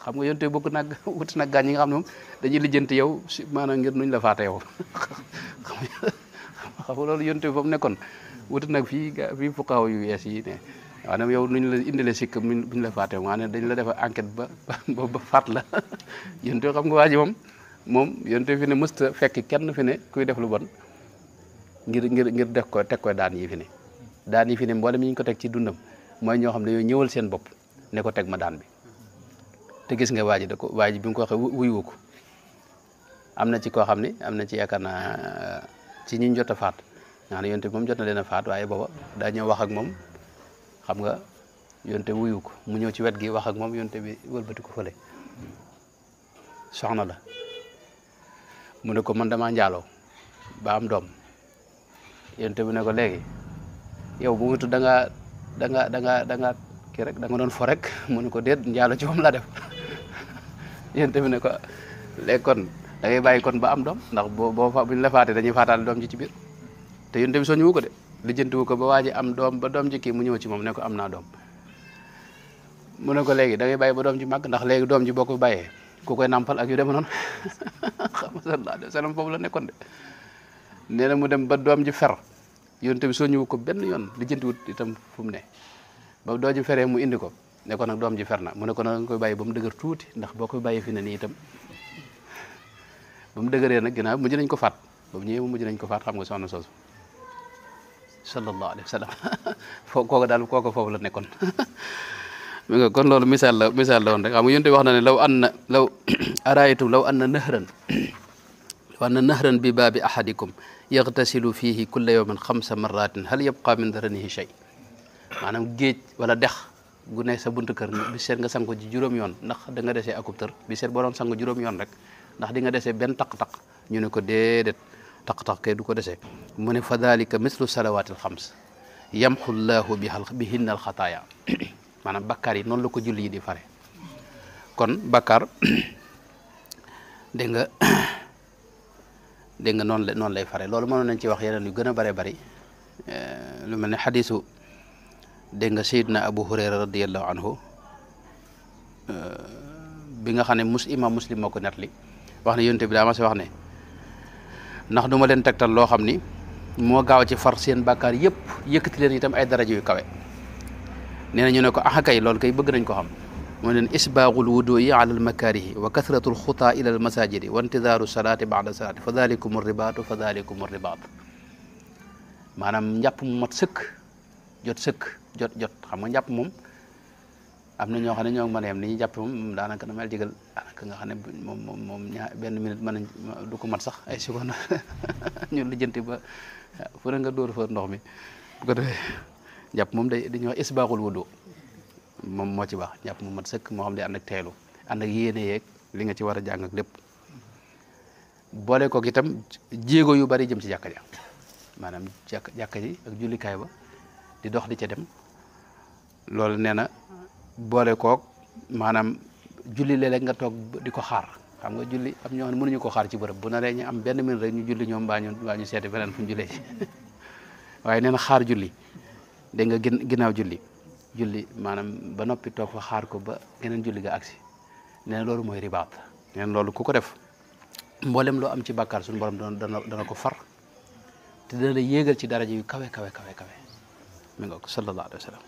B: xam nga yonte bokk nag wut nag gaañ yi nga xam ne moom dañuy lijjanti yow maanaam ngir nuñ la faate yow xam nga loolu yonte bi fa mu nekkoon wuti nag fii fuqaaw yu yees yi ne maanaam yow nuñ la indile sikk buñ la faate maanaam dañ la def enquête ba faat la yonte xam nga waa ji moom yonte fi ne mësta fekk kenn fi ne kuy def lu bon ngir def ko teg ko daan yi fi ne daan yi fi ne mboolem yi ñu ko teg ci dundam mooy ñoo xam ne yow ñëwal seen bopp ne ko teg ma daan bi te gis nga waa ji bi nga ko waxee wuyuwu ko am na ci koo xam ni am na ci yaakaar naa ci ñi jot a faat nga xam ne yonte bi moom jot na leen a faat waaye booba daa ñëw wax ak moom xam nga yonte bi wuyu ko mu ñëw ci wet gi wax ak moom yonte bi wëlbati ko fële soxna la mu ne ko man damaa njaaloo ba am doom yonte bi ne ko léegi yow bu wutu da nga kii rek da nga doon fo rek mu ne ko déet njaalo ci moom la def yonte bi ne ko léegi kon da ngay bàyyi kon ba am doom ndax boo fa buñ la faatee dañuy faataale doom ji ci biir te yonte bi soññu ko de lijjantiwu ko ba waa ji am doom ba doom ji kii mu ñëw ci moom ne ko am naa doom mu ne ko léegi da ngay bàyyi ba doom ji màgg ndax léegi doom ji boo ko bàyyee ku koy nampal ak yu dem noonu xam nga sallallahu alayhi wa sallam foofu la nekkoon de nee na mu dem ba doom ji fer yonte bi soññu ko benn yoon lijjantiwut itam fu mu ne ba doom ji feree mu indi ko ne ko nag doom ji fer na mu ne ko nag nga koy bàyyi ba mu dëgër tuuti ndax boo koy bàyyee fi ne nii itam ba mu dëgëree nag ginnaaw mujj nañ ko faat ba mu ñëwee mujj nañ ko faat xam nga soxna soosu sallallahu alayhi wa sallam kooku foofu la nekkoon mi nga kon loolu misaal la woon rek xam nga yonte wax na ne law araaytum law anna nahran bi baabi ahadikum yagtasilu fihi kulla yawmin 5 marratin hal yabqa min daranihi shay maanaam géej wala dex gu ne sa buntu kër bi seet nga sangu ji juróom yoon ndax da nga desee akub tër bi seet boo doon sangu juróom yoon rek ndax di nga desee benn taq-taq ñu ne ko déedéet taq-taq kay du ko desee mu ne fa dalika mislu salawatil 5 yamxu llahu bihinna al xataaya maanaam bakkaar yi noonu la ko julli yi di fare kon bakkaar dégg nga noonu lay fare loolu mënoon nañ ci wax yeneen yu gën a bare bari lu mel ne xadisu dégg nga sayidna abu hurayra radiallahu anhu bi nga xam ne imam muslim moo ko nettali wax ne yonte bi daa ma si wax ne ndax du ma leen tegtal loo xam ni moo gaaw ci far seen bakkaar yëpp yëkkati leen itam ay daraja yu kawe nee na ñu ne ko ah kay loolu kay bëgg nañ ko xam moo leen isbaaxul wuduyi ala al makarihi wa kasratul xutaa ila al masajidi wa intidaaru salaati baada salaati fa dalikum ribaatu fa dalikum ribaat maanaam njàpp mu mat sëkk jot xam nga njàpp moom am na ñoo xam ne ñoo mën a yem ni ñuy jàpp moom daanaka na mel jigal daanaka nga xam ne moom benn minute mën nañ du ko mat sax ay seconde ñu lijjanti ba fu ne nga dóor fa ndox mi bu ko defee jàpp moom dañuy wax isbaaxul wudu moom moo ci baax jàpp mu mat sëkk moo xam ne ànd ak teelu ànd ak yéene yeeg li nga ci war a jàng ak lépp boole kook itam jéego yu bari jëm ci jàkka ja maanaam jàkka ji ak jullikaay ba di dox di ca dem loolu nee na boole kook maanaam julli léeg-léeg nga toog di ko xaar xam nga julli am ñoo xam ne mënuñu ko xaar ci bërëb bu naree ñu am benn minute rek ñu julli ñoom mbaa ñu seeti feneen fu ñu jullee ci waaye nee na xaar julli dégg nga ginnaaw julli maanaam ba noppi toog fa xaar ko ba geneen julli ga agsi nee na loolu mooy ribaat nee na loolu ku ko def mboolem loo am ci bàkkaar suñu borom dana ko far te dana la yéegal ci daraja yu kawe mi nga ko sallallahu alayhi wa sallam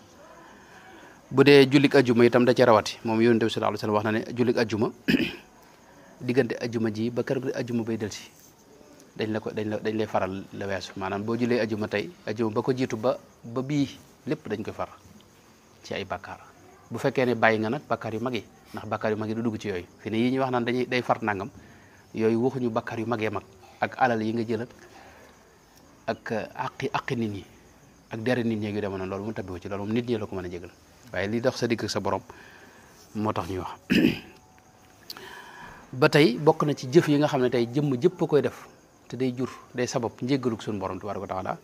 B: bu dee jullik ajjuma itam da ca rawati moom yonent bi sallallahu alayhi wa sallam wax na ne jullik ajjuma diggante ajjuma ji ba kër ajjuma bay del si dañ lay faral la weesu maanaam boo jullee ajjuma tey ajjuma ba ko jiitu ba bii lépp dañ koy far ci ay bakkaar bu fekkee ne bàyyi nga nag bakkaar yu mag yi ndax bakkaar yu mag yi du dugg ci yooyu fi ne yii ñuy wax naan day far nangam yooyu waxuñu bakkaar yu magee mag ak alal yi nga jël ak aqi nit ñi ak dere nit ñi yu demoon loolu mu tabbiwu ci loolu moom nit ñi la ko mën a jégal waaye li dox sa digg ak sa borom moo tax ñuy wax ba tey bokk na ci jëf yi nga xam ne tey jëmm jëpp a koy def te day sabab njéggaluk suñu borom tabaaraka wa taala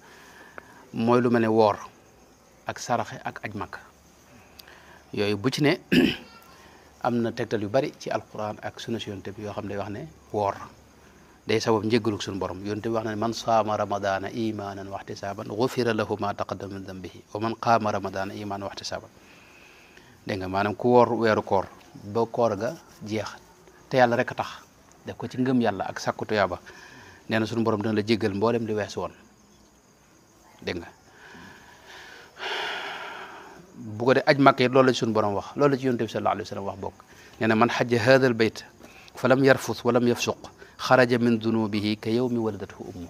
B: mooy lu mel ne woor ak saraxe ak aj makka yooyu bu ci ne am na tegtal yu bari ci alquran ak sunna si yonte bi yoo xam ne day wax ne woor day sabab njéggaluk suñu borom yonte bi wax na ne man saama ramadana imanan wa ihtisaban gufira lahu ma taqaddama min dambihi wa man qaama ramadana imanan wa ihtisaban dégg nga maanaam ku woor weeru koor ba koor ga jeex te yàlla rek a tax def ko ci ngëm yàlla ak sàkku tuyaaba nee na suñu borom dana la jéggal mboolem li weesu woon dégg nga bu ko dee aj màkk it loolu la ci suñu borom wax loolu la ci yonent bi sallallahu alayhi wa sallam wax bokk nee na man xajja haadal bayt fa lam yarfus wa lam yafsuq xaraja min dunubihi ka yawmi waladatuhu ummu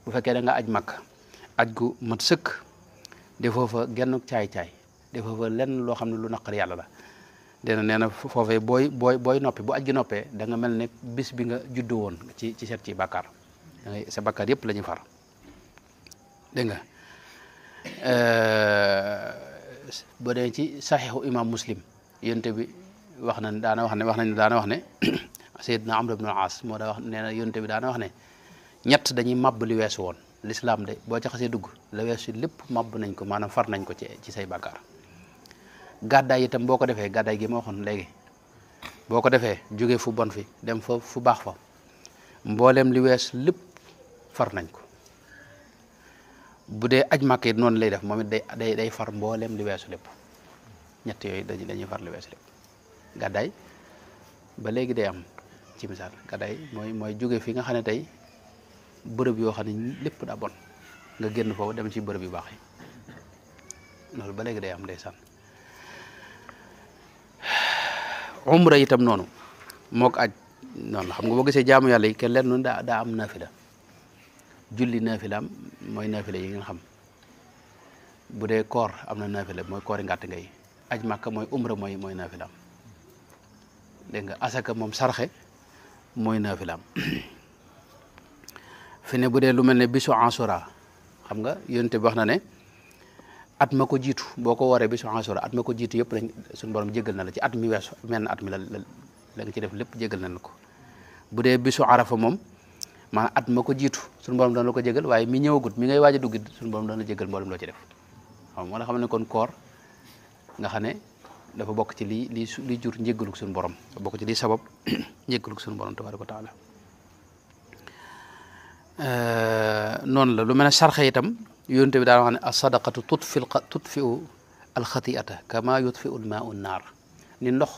B: bu fekkee da nga aj màkk aj gu mat sëkk defoo fa genn caay-caay defoo fa lenn loo xam ne lu naqar yàlla la nee na foofee booy noppi bu aj gi noppee da nga mel ne bis bi nga juddu woon ci set ci bàkkaar da ngay sa bàkkaar yëpp la ñuy far dégg nga boo dee ci saxiixu imam muslim yonte bi daana wax ne Seydina Amr ibn al-As moo daa wax nee na yonte bi daana wax ne ñett dañuy màbb li weesu woon l'islam de boo ca xasee dugg la weesu lépp màbb nañ ko maanaam far nañ ko ci say bàkkaar gàddaay itam boo ko defee gàddaay gi ma waxoon léegi boo ko defee jóge fu bon fi dem fa fu baax fa mboolem li wees lépp far nañ ko bu dee aj Màkka it noonu lay def moom it day far mboolem li weesu lépp ñett yooyu dañuy far li weesu lépp gàddaay ba léegi day am ci misaal gàddaay mooy jóge fi nga xam ne tey bërëb yoo xam ne lépp daa bon nga génn foofu dem ci bërëb yu baax yi loolu ba léegi day am ndeysaan umra itam noonu mook aj noonu la xam nga boo gisee jaamu yàlla yi kenn leen noonu daa am naafila julli naafilaam mooy naafila yi nga xam bu dee koor am na naafila mooy koori ngàtt ngay aj Màkka mooy umra mooy naafilaam dégg nga asaka moom sarxe mooy naafilaam fi ne bu dee lu mel ne bisu Ashura xam nga yonte bi wax na ne at ma ko jiitu boo ko waree bisu Ashura at ma ko jiitu yëpp lañ suñu borom jégal na la ci at mi weesu mel na at mi la nga ci def lépp jégal na la ko bu dee bisu Arafa moom maanaam at ma ko jiitu suñu borom doon la ko jégal waaye mi ñëwagut mi ngay waaj a dugg suñu borom doon la jégal mboolem loo ci def xam moo la xam ne kon koor nga xam ne dafa bokk ci li jur njéggaluk suñu borom dafa bokk ci li sabab njéggaluk suñu borom tabaaraka wa taala noonu la lu mel ne sarxe itam yonte bi daa wax ne as-sadaqatu tutfiu alxati'ata kama yutfiu al-maa'u an-naar ni ndox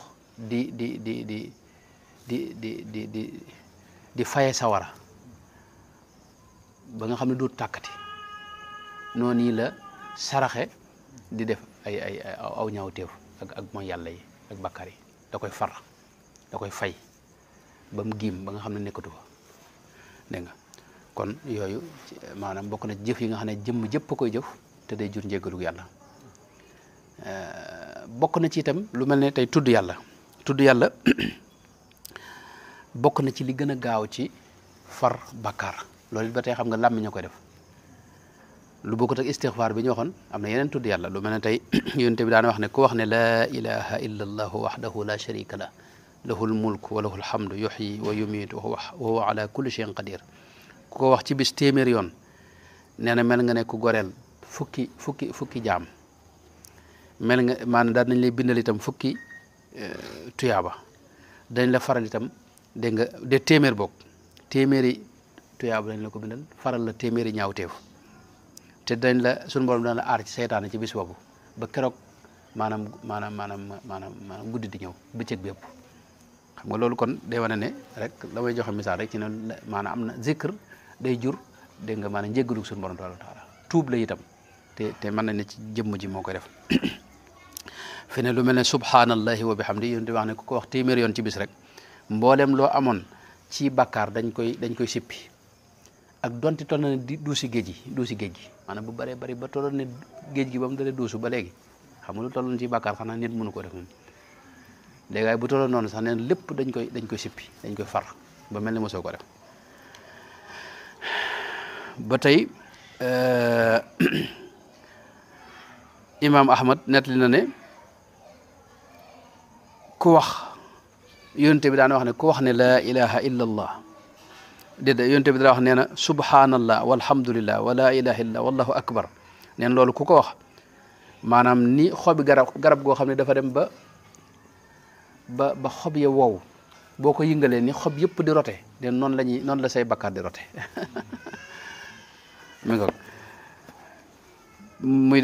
B: di faye sawara ba nga xam ne du tàkkati noonu la saraxe di def ay aw ñaawteef ak mooy yàlla yi ak bakkar yi da koy far da koy fay ba mu giim ba nga xam ne nekkatu fa dégg nga kon yooyu maanaam bokk na jëf yi nga xam ne jëmm jëpp a koy jëf te day jur njéggalu yàlla bokk na ci itam lu mel ne tey tudd yàlla bokk na ci li gën a gaaw ci far bakkaar loolu it ba tey xam nga làmmiñ a koy def lu bokkut ak istixfaar bi ñu waxoon am na yeneen tudd yàlla lu mel ne tey yonent bi daana wax ne ku wax ne laa ilaha illa allahu wahdahu la sharika lah lahul mulk wa lahul hamdu yuhyi wa yumiitu wa huwa ala kulli shay'in qadir ku ko wax ci bis téeméer yoon nee na mel nga ne ku goreel fukki jaam mel nga maanaam daal nañ lay bindal itam fukki tuyaaba dañ la faral itam dégg nga de téeméer boog téeméeri tuyaaba dañ la ko bindal faral la téeméeri ñaawteef te dañ la suñu borom dana la aar ci seytaane ci bis boobu ba keroog maanaam guddi di ñëw bëccëg bi yëpp xam nga loolu kon day wane ne rek la may joxe misaal rek ci ne maanaam am na zikr day jur dégg nga maanaam njéggalu suñu borom tabaaraka wa taala tuub la itam te mën na ne ci jëmm ji moo koy def fi ne lu mel ne subhanallahi wa bihamdi yéen di wax ne ku ko wax téeméer yoon ci bis rek mboolem loo amoon ci bàkkaar dañ koy sippi ak donte toll na ne di duusi géej gi maanaam bu bëree bëri ba tolloon ne géej gi ba mu dalee duusu ba léegi xam nga lu tolloon ci bàkkaar xanaa nit mënu ko def moom léegi waaye bu tolloon noonu sax neen lépp dañ koy sippi dañ koy far ba mel ni mosoo ko def ba tey imaam Ahmad nettali na ne ku wax yonte bi daana wax ne ku wax ne laa ilaha illa allah déedéet yonte bi daa wax nee na subhanallah walhamdulillah wa laa ilaha illa wallahu akbar neen loolu ku ko wax maanaam ni xobi garab goo xam ne dafa dem ba xob ya wow boo ko yëngalee ni xob yëpp di rote den noonu la say bakkaar di rote mi nga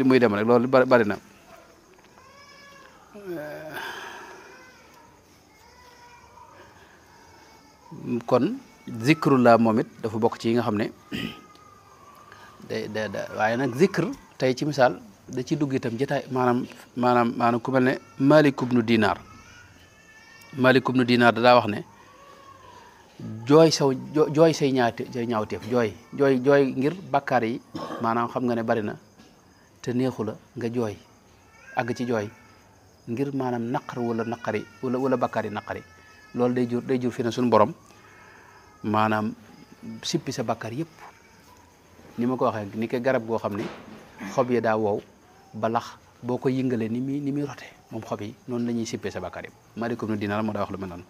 B: muy dem rek loolu bari na kon zikrullah moom it dafa bokk ci yi nga xam ne waaye nag zikr tey ci misaal da ci dugg itam jotaay maanaam ku mel ne Malik ibnu Dinar da daa wax ne jooy say ñaawteef jooy ngir bakkaar yi maanaam xam nga ne bari na te neexu la nga jooy àgg ci jooy ngir maanaam naqar wala naqari wala bakkaar yi naqari loolu day jur fi ne suñu borom maanaam sippi sa bakkaar yëpp ni ma ko waxee ni ko garab goo xam ni xob yi daa wow ba lax boo ko yëngalee ni muy rote moom xob yi noonu la ñuy sippee sa bakkaar yëpp Maalik ibnu Dinaar moo daa wax lu mel noonu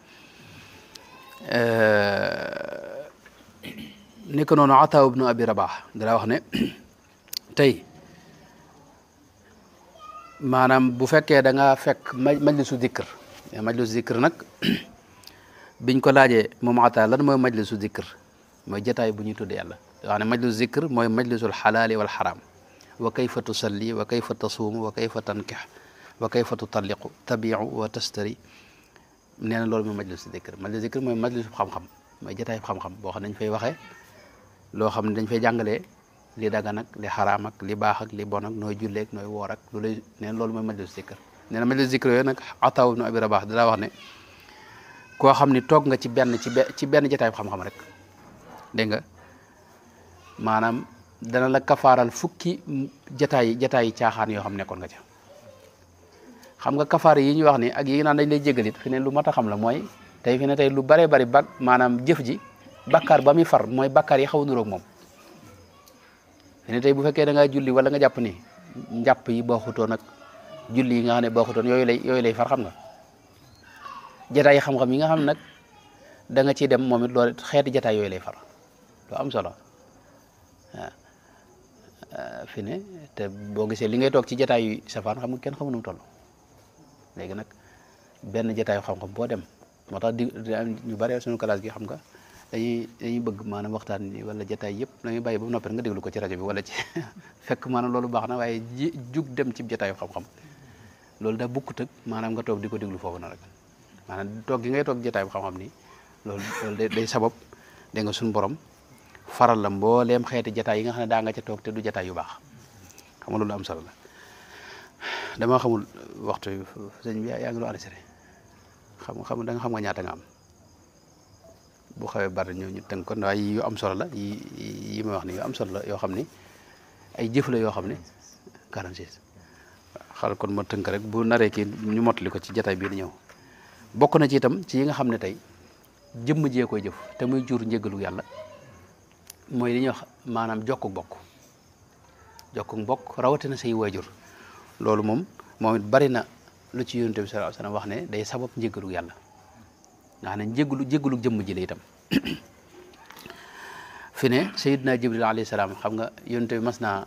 B: ni ko noonu Ataa ibnu Abi Rabaax daa wax ne tey maanaam bu fekkee da nga fekk majlisu zikr nag biñ ko laajee moom Ataa lan mooy majlisu zikr mooy jataay bu ñuy tudde yàlla wax ne majlisu zikr mooy majlisul xalaali wal xaraam wa kayfa tusalli wa kayfa tasuumu wa kayfa tankix wa kayfa tutalliqu tabiu wa tastari nee na loolu mooy majlisu zikr mooy majlisu xam-xam mooy jataay xam-xam boo xam ne dañ fay waxee loo xam ne dañ fay jàngalee li dagan ak li xaraam ak li baax ak li bon ak nooy julleeg nooy woor ak lu lay neen loolu mooy majlisu zikr nee na majlisu zikr yooyu nag Ataa ibnu Abi Rabaax daa wax ne koo xam ni toog nga ci benn jataay xam-xam rek dégg nga maanaam dana la kafaaral fukki jataay caaxaan yoo xam nekkoon nga ca xam nga kafaar yi ñuy wax ni ak yi naan dañ lay jégalit fi ne lu mat a xam la mooy tey fi ne tey lu baree bari maanaam jëf ji bakkaar ba muy far mooy bakkaar yi xaw a nuroog moom fi ne tey bu fekkee da ngaa julli wala nga jàpp ni njàpp yi baaxutoon ak julli yi nga xam ne baaxutoon yooyu lay far xam nga jataay yi xam-xam yi nga xam nag da nga ciy dem moom it loolu xeeti jataay yooyu lay far lu am solo waaw fi ne te boo gisee li ngay toog ci jataay yu safaan xam nga kenn xamu nu mu toll léegi nag benn jataayu xam-xam boo dem moo tax ñu bari suñu classe gi xam nga dañuy bëgg maanaam waxtaan ni wala jataay yëpp dañuy bàyyi ba mu noppi nga déglu ko ci rajo bi wala ci fekk maanaam loolu baax na waaye jug dem ci jataayu xam-xam loolu da bukkut ak maanaam nga toog di ko déglu foofu na rek maanaam toog gi ngay toog jataayu xam-xam nii loolu day sabab dégg nga suñu borom faral la mbooleem xeeti jataay yi nga xam ne daa nga ca toog te du jataay yu baax xam nga loolu am solo la dama xamul waxtu sëñ bi yaa ngi lu enregistré xam da nga xam nga ñaata nga am bu xawee bari ñu tënk ko waaye yu am solo la yi ma wax ni yu am solo la yoo xam ni ay jëf la yoo xam ne 46 xal kon ma tënk rek bu naree kii ñu mottali ko ci jataay bii di ñëw bokk na ci itam ci yi nga xam ne tey jëmm jee koy jëf te muy jur njëgalu yàlla mooy li ñuy wax maanaam jokkuk bokk rawatina say waajur loolu moom it bari na lu ci yonent bi sallallahu alayhi wasallam wax ne day sabab njëgalu yàlla nga xam ne njëgalu jëmm ji la itam fi ne Sayyidina Jibril alayhi salaam xam nga yonent bi mas naa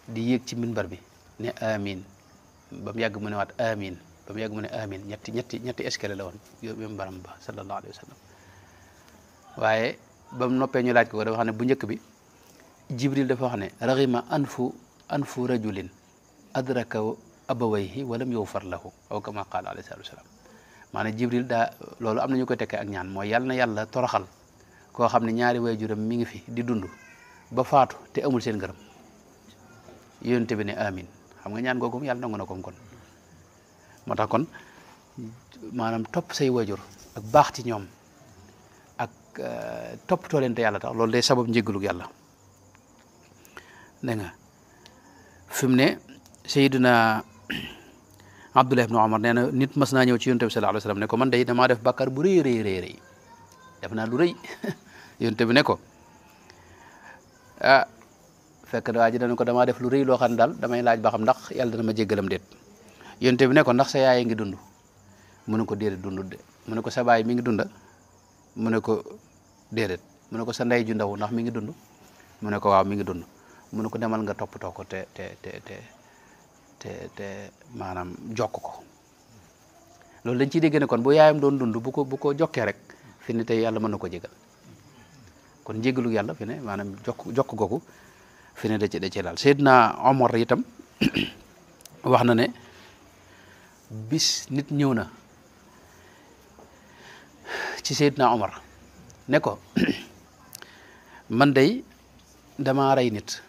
B: di yéeg ci minbar bi ne amin ba mu yàgg mu ne waat amin ba mu yàgg mu ne amin ñetti escalier la woon yom baram ba sallallahu alayhi wasallam waaye ba mu noppee ñu laaj ko dafa xam ne bu njëkk bi Jibril dafa wax ne raghima anfu rajulin adraka abawayhi walam yawfar lahu aw kama qaala alayhi salaatu wasalaam maanaam Jibril loolu am na ñu koy tekkee ak ñaan mooy yàlla na yàlla toroxal koo xam ne ñaari waajuram mi ngi fi di dund ba faatu te amul seen ngërëm yonent bi ne amin xam nga ñaan googu yàlla nangu na ko kon moo tax kon maanaam topp say waajur ak baax ci ñoom ak toppatoo leen te yàlla tax loolu day sabab njéggalug yàlla dégg nga fi mu ne Sayyidina Abdullah ibn Umar nee na nit mas naa ñëw ci yonent bi sallallahu alayhi wasallam ne ko man day damaa def bàkkaar bu rëy def naa lu rëy yonent bi ne ko fekk waa ji dana ko damaa def lu rëy loo xam ne daal damay laaj ba xam ndax yàlla dana ma jéggalam déet yonent bi ne ko ndax sa yaay ngi dund mu ne ko déedéet dundut de mu ne ko sa baay mi ngi dunda mu ne ko déedéet mu ne ko sa ndey ju ndaw ndax mi ngi dund mu ne ko waaw mi ngi dund mu ne ko demal nga toppatoo ko te maanaam jokk ko loolu dañ ciy dégg ne kon bu yaayam doon dund bu ko jokkee rek fi ne tey yàlla mën na ko jégal kon jégalu yàlla fi ne maanaam jokk googu fi ne da ci daal Seydina Omar itam wax na ne bis nit ñëw na ci Seydina Omar ne ko man day dama rey nit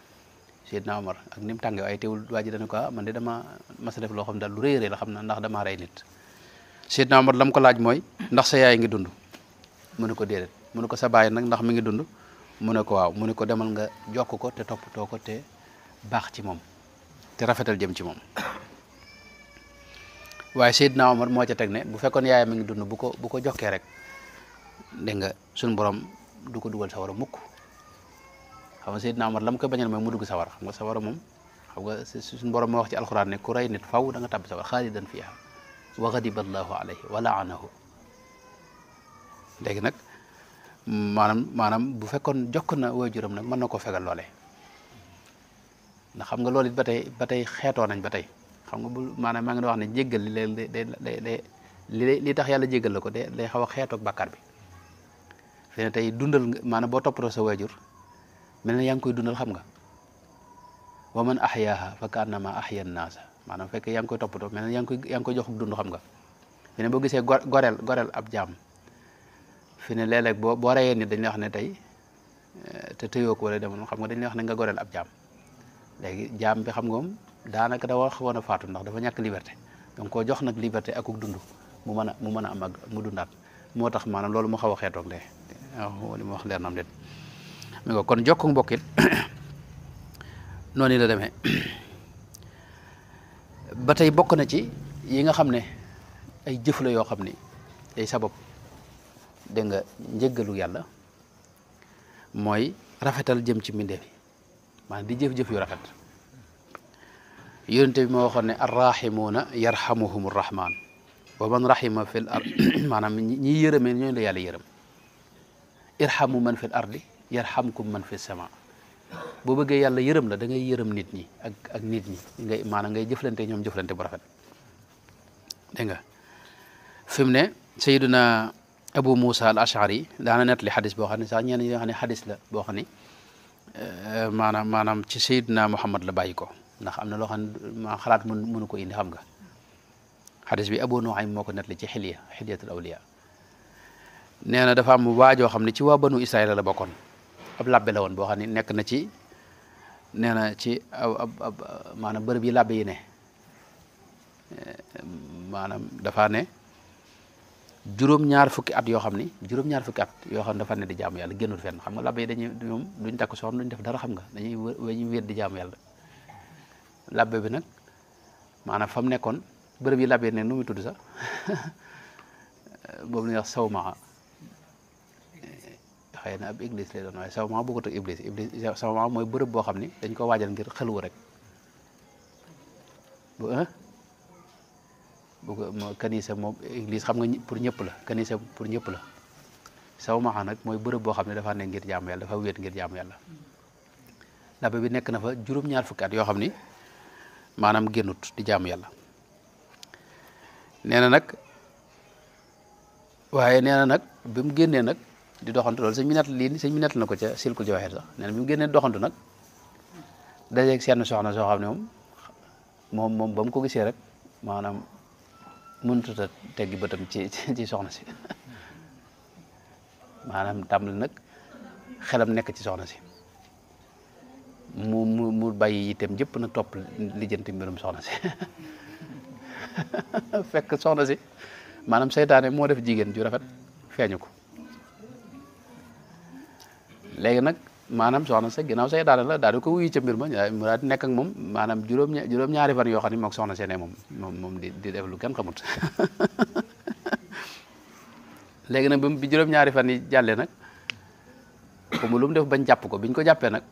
B: Seydina Omar ak ni mu tàngee waaye teewul waa ji dana ko man de dama mas a def loo xam ne daal lu rëy la xam na ndax dama rey nit Seydina Omar lam ko laaj mooy ndax sa yaay ngi dund mu ne ko déedéet mu ne ko sa baay nag ndax mi ngi dund mu ne ko waaw mu ne ko demal nga jokk ko te toppatoo ko te baax ci moom te rafetal jëm ci moom waaye Seydina Omar moo ca teg ne bu fekkoon yaayam mi ngi dund bu ko jokkee rek dégg nga suñu borom du ko dugal sawara mukk. xam nga Seydina Omar la mu koy bañal mooy mu dugg sawara xam nga sawara moom xam nga suñu borom moo wax ci alxuraan ne ku rey nit faw da nga tàbbi sawara xaalidan fiha wa ghadiba allahu alayhi wa laanahu. léegi nag maanaam bu fekkoon jokk na waajuram nag mën na ko fegal loole ndax xam nga loolu it ba tey xeetoo nañ ba tey xam nga bu maanaam maa ngi wax ne jéggal li tax yàlla jéggal la ko day xaw a xeetoog bàkkaar bi fi ne tey dundal maanaam boo toppatoo sa waajur mel na yaa ngi koy dundal xam nga wa man ahyaaha fa kaannama ahya an-naasa maanaam fekk yaa ngi koy toppatoo mel na yaa ngi koy jox dund xam nga fi ne boo gisee goreel ab jaam fi ne léeg-léeg boo reyee nit dañ lay wax ne tey te tëyoo ko wala demoon xam nga dañ lay wax ne nga goreel ab jaam léegi jaam bi xam nga moom daanaka da wax woon a faatu ndax dafa ñàkk liberté donc koo jox nag liberté akuk dund mu mën a am ak mu dundaat moo tax maanaam loolu mu xaw a xeetoog de waaw li ma wax leer na am déet mi ko kon jokku mbokk it noonu la demee ba tey bokk na ci yi nga xam ne ay jëf la yoo xam ni ay sabab dégg nga njëggalu yàlla mooy rafetal jëm ci mbindeef yi maanaam di jëf-jëf yu rafet yonente bi moo waxoon ne arrahimuuna yarhamuhum rahman wa man rahima fil ard maanaam ñi yërëmee ñooñu la yàlla yërëm irhamu man fil ardi yarhamkum man fis sama boo bëggee yàlla yërëm la da ngay yërëm nit ñi ak nit ñi maanaam ngay jëflante ñoom jëflante bu rafet dégg nga fi mu ne sayyiduna Abu Musa al Ashari daana nettali xadis boo xam ne sax ñenn ñi nga xam ne xadis la boo xam ne maanaam ci sayyiduna Muhammad la bàyyi ko ndax am na loo xam ne ma xalaat mënu ko indi xam nga xadis bi Abu Nuaym moo ko nettali ci xilyatul awliya nee na dafa am waajoo xam ne ci waa banu Israël la bokkoon ab labbe la woon boo xam ne nekk na ci nee na ci ab maanaam bërëb yi labbe yi ne maanaam dafa ne juróom-ñaar fukki at yoo xam ne dafa ne di jaamu yàlla génnul fenn xam nga labbe yi dañuy ñoom duñ takk soxna duñ def dara xam nga dañuy wéet di jaamu yàlla labbe bi nag maanaam fa mu nekkoon bërëb yi labbe yi ne nu muy tudd sax boobu la ñuy wax sawmaa xëy na ab église lay doon waaye sawmaa bokkut ak iblis sawmaa mooy bërëb boo xam ni dañ ko waajal ngir xelwu rek bu ko kanisa moom église xam nga pour ñëpp la kanisa pour ñëpp la sawmaa nag mooy bërëb boo xam ne dafa ne ngir jaamu yàlla dafa wéet ngir jaamu yàlla labbe bi nekk na fa juróom-ñaar fukki at yoo xam ni maanaam génnut di jaamu yàlla nee na nag waaye nee na nag bi mu génnee nag di doxantu loolu sëñ bi nett na ko ca silkul jawahir sax nee na bi mu génnee doxantu nag dajeeg seen soxna soo xam ne moom ba mu ko gisee rek maanaam mënutut a teggi bëtam ci soxna si maanaam tàmbali nag xelam nekk ci soxna si mu bàyyi itam jëpp nag topp lijjanti mbirum soxna si fekk soxna si maanaam seytaane moo def jigéen ju rafet feeñu ko léegi nag maanaam soxna sa ginnaaw seytaane la daal di ko wuyu ca mbir ma mu daal di nekk ak moom maanaam juróom-ñaari fan yoo xam ne moog soxna see ne moom di def lu kenn xamut léegi nag bi juróom-ñaari fan yi jàllee nag comme lu mu def bañ jàpp ko biñ ko jàppee nag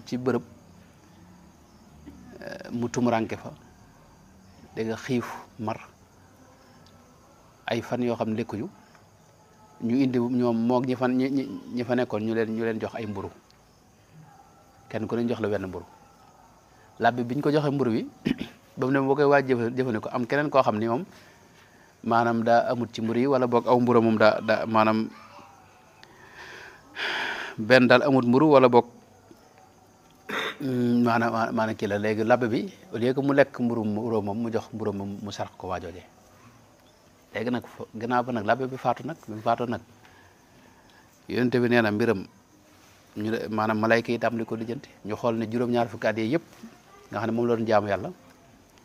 B: ci bërëb mu tumuranke fa dégg nga xiif mar ay fan yoo xam ne lekkuñu ñu indi ñoom moog ñi fa nekkoon ñu leen jox ay mburu kenn ku ne jox la wenn mburu labbi biñ ko joxe mburu wi ba mu ne boo koy waaj jëfandikoo am keneen koo xam ni moom maanaam daa amut ci mburu yi wala boog aw mburu moom daa maanaam benn daal amut mburu wala boog maanaam kii la léegi labbe bi au lieu que mu lekk mburu moom mu jox mburu moom mu sarx ko waajooje léegi nag gannaaw ba nag labbe bi faatu nag bi mu faatoo nag yonente bi nee na mbiram ñu maanaam malayka yi tam li ko lijjanti ñu xool ne juróom-ñaar fukki at yi yëpp nga xam ne moom la doon jaamu yàlla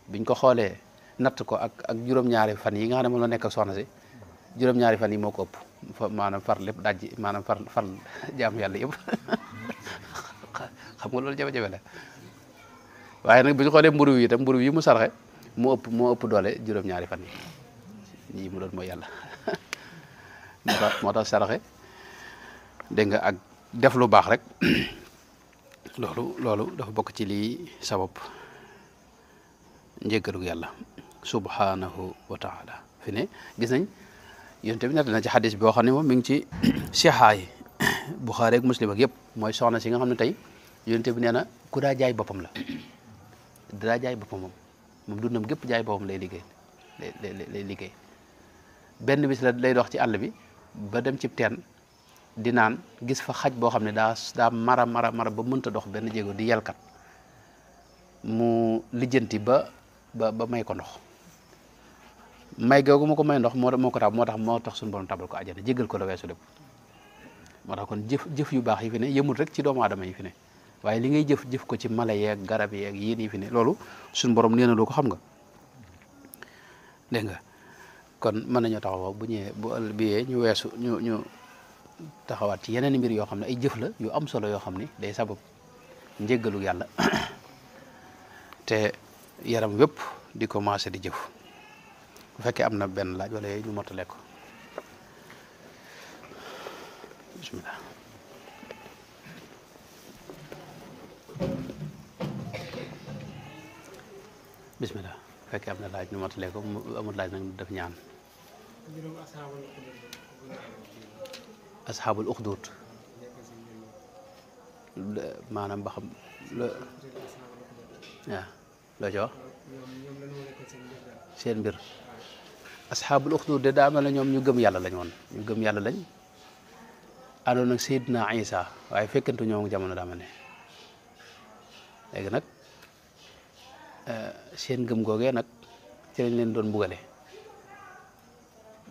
B: biñ ko xoolee natt ko ak juróom-ñaari fan yi nga xam ne moom la nekk ak soxna si juróom-ñaari fan yi moo ko ëpp maanaam far lépp dajji maanaam far jaamu yàlla yëpp xam nga loolu jafe-jafe la waaye nag bi ñu xoolee mburu yi itam mburu yi mu sarxe moo ëpp doole juróom-ñaari fan yi mu doon mooy yàlla moo tax saraxe dégg nga ak def lu baax rek loolu dafa bokk ci lii sabab njéggalu yàlla subhanahu wa taala fi ne gis nañ yonent bi nett na ci xadis bi boo xam ne moom mi ngi ci Sahih Buxaari ak Muslim ak yëpp mooy soxna si nga xam ne tey yonent bi nee na ku daa jaay boppam la daa jaay boppam moom dundam gépp jaay boppam lay liggéey lay liggéey benn bis la lay dox ci àll bi ba dem ci teen di naan gis fa xaj boo xam ne daa mara ba mënta dox benn jéego di yelkat mu lijjanti ba may ko ndox may googu ma ko may ndox moo tax suñu borom tabal ko àjjana jéggal ko la weesu lépp moo tax kon jëf yu baax yi fi ne yëmul rek ci doomu aadama yi fi ne waaye li ngay jëf ko ci mala yeeg garab yeeg yéen yi fi ne loolu suñu borom nee na loo ko xam nga dégg nga kon mën nañoo taxaw bu ñëwee bu ëll biyee ñu weesu ñu taxawaat ci yeneen mbir yoo xam ne ay jëf la yu am solo yoo xam ni day sabab njéggalu yàlla te yaram wépp di commencé di jëf bu fekkee am na benn laaj wala yooyu ñu mottale ko bismillah bismillah bu fekkee am na laaj ñu mottale ko amul laaj nag def ñaan asxaabul uxdud maanaam ba xam waaw loo ci wax seen mbir asxaabul uxdud de daa mel ne ñoom ñu gëm yàlla lañ woon ñu gëm yàlla lañ àndoon ak Seydina Isa waaye fekkantu ñoom jamono daa mel ne léegi nag seen gëm googee nag ci lañ leen doon mbugale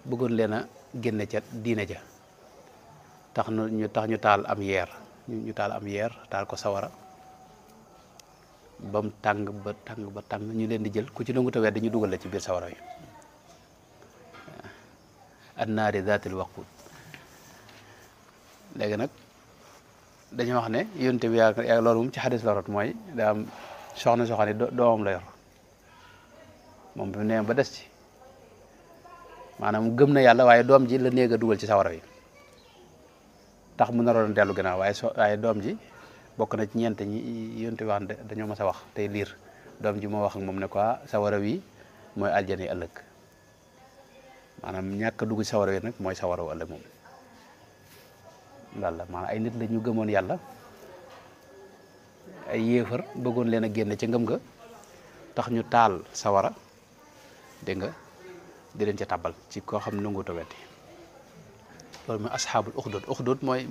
B: bëggoon leen a génne ca diine ja tax ñu taal am yeer ñu taal am yeer taal ko sawara ba mu tàng ba tàng ñu leen di jël ku ci nangu tawet dañu dugal la ci biir sawara yi annaari zaatil waqud léegi nag dañu wax ne yonte bi yaa loolu moom ci xadis la rot mooy daa am soxna soo xam ne doomam la yor moom bi mu nee ba des ci maanaam gëm na yàlla waaye doom ji la néeg a dugal ci sawara yi tax mu naroon dellu gannaaw waaye doom ji bokk na ci ñeent ñi yonte wax dañoo mas a wax tey liir doom ji moo wax ak moom ne ko sawara wi mooy aljana yi ëllëg maanaam ñàkk a dugg ci sawara wi nag mooy sawara wu ëllëg moom daal la maanaam ay nit la ñu gëmoon yàlla ay yéefar bëggoon leen a génne ca ngëm ga tax ñu taal sawara dégg nga di leen ca tàbbal ci koo xam nangu ta wetti loolu mooy asxaabul uxdud mooy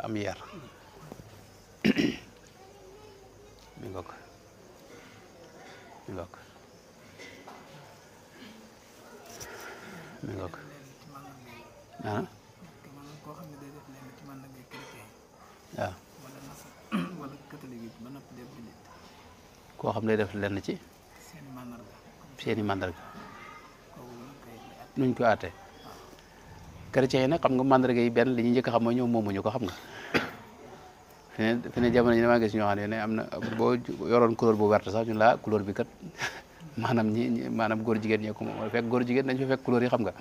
B: am yeer mi ngoog ah waaw koo xam ne def lenn ci seeni màndarga nuñ ko àtte chrétiens yi nag xam nga màndarga yi benn li ñuy njëkk a xam mooy ñoom moomuñu ko xam nga fi ne jamono ji damaa gis ñoo xam ne am na boo yoroon couleur bu verte sax ñun laa couleur bi kat maanaam góor jigéen ñee ko moom fekk góor jigéen dañ fa fekk couleur yi xam nga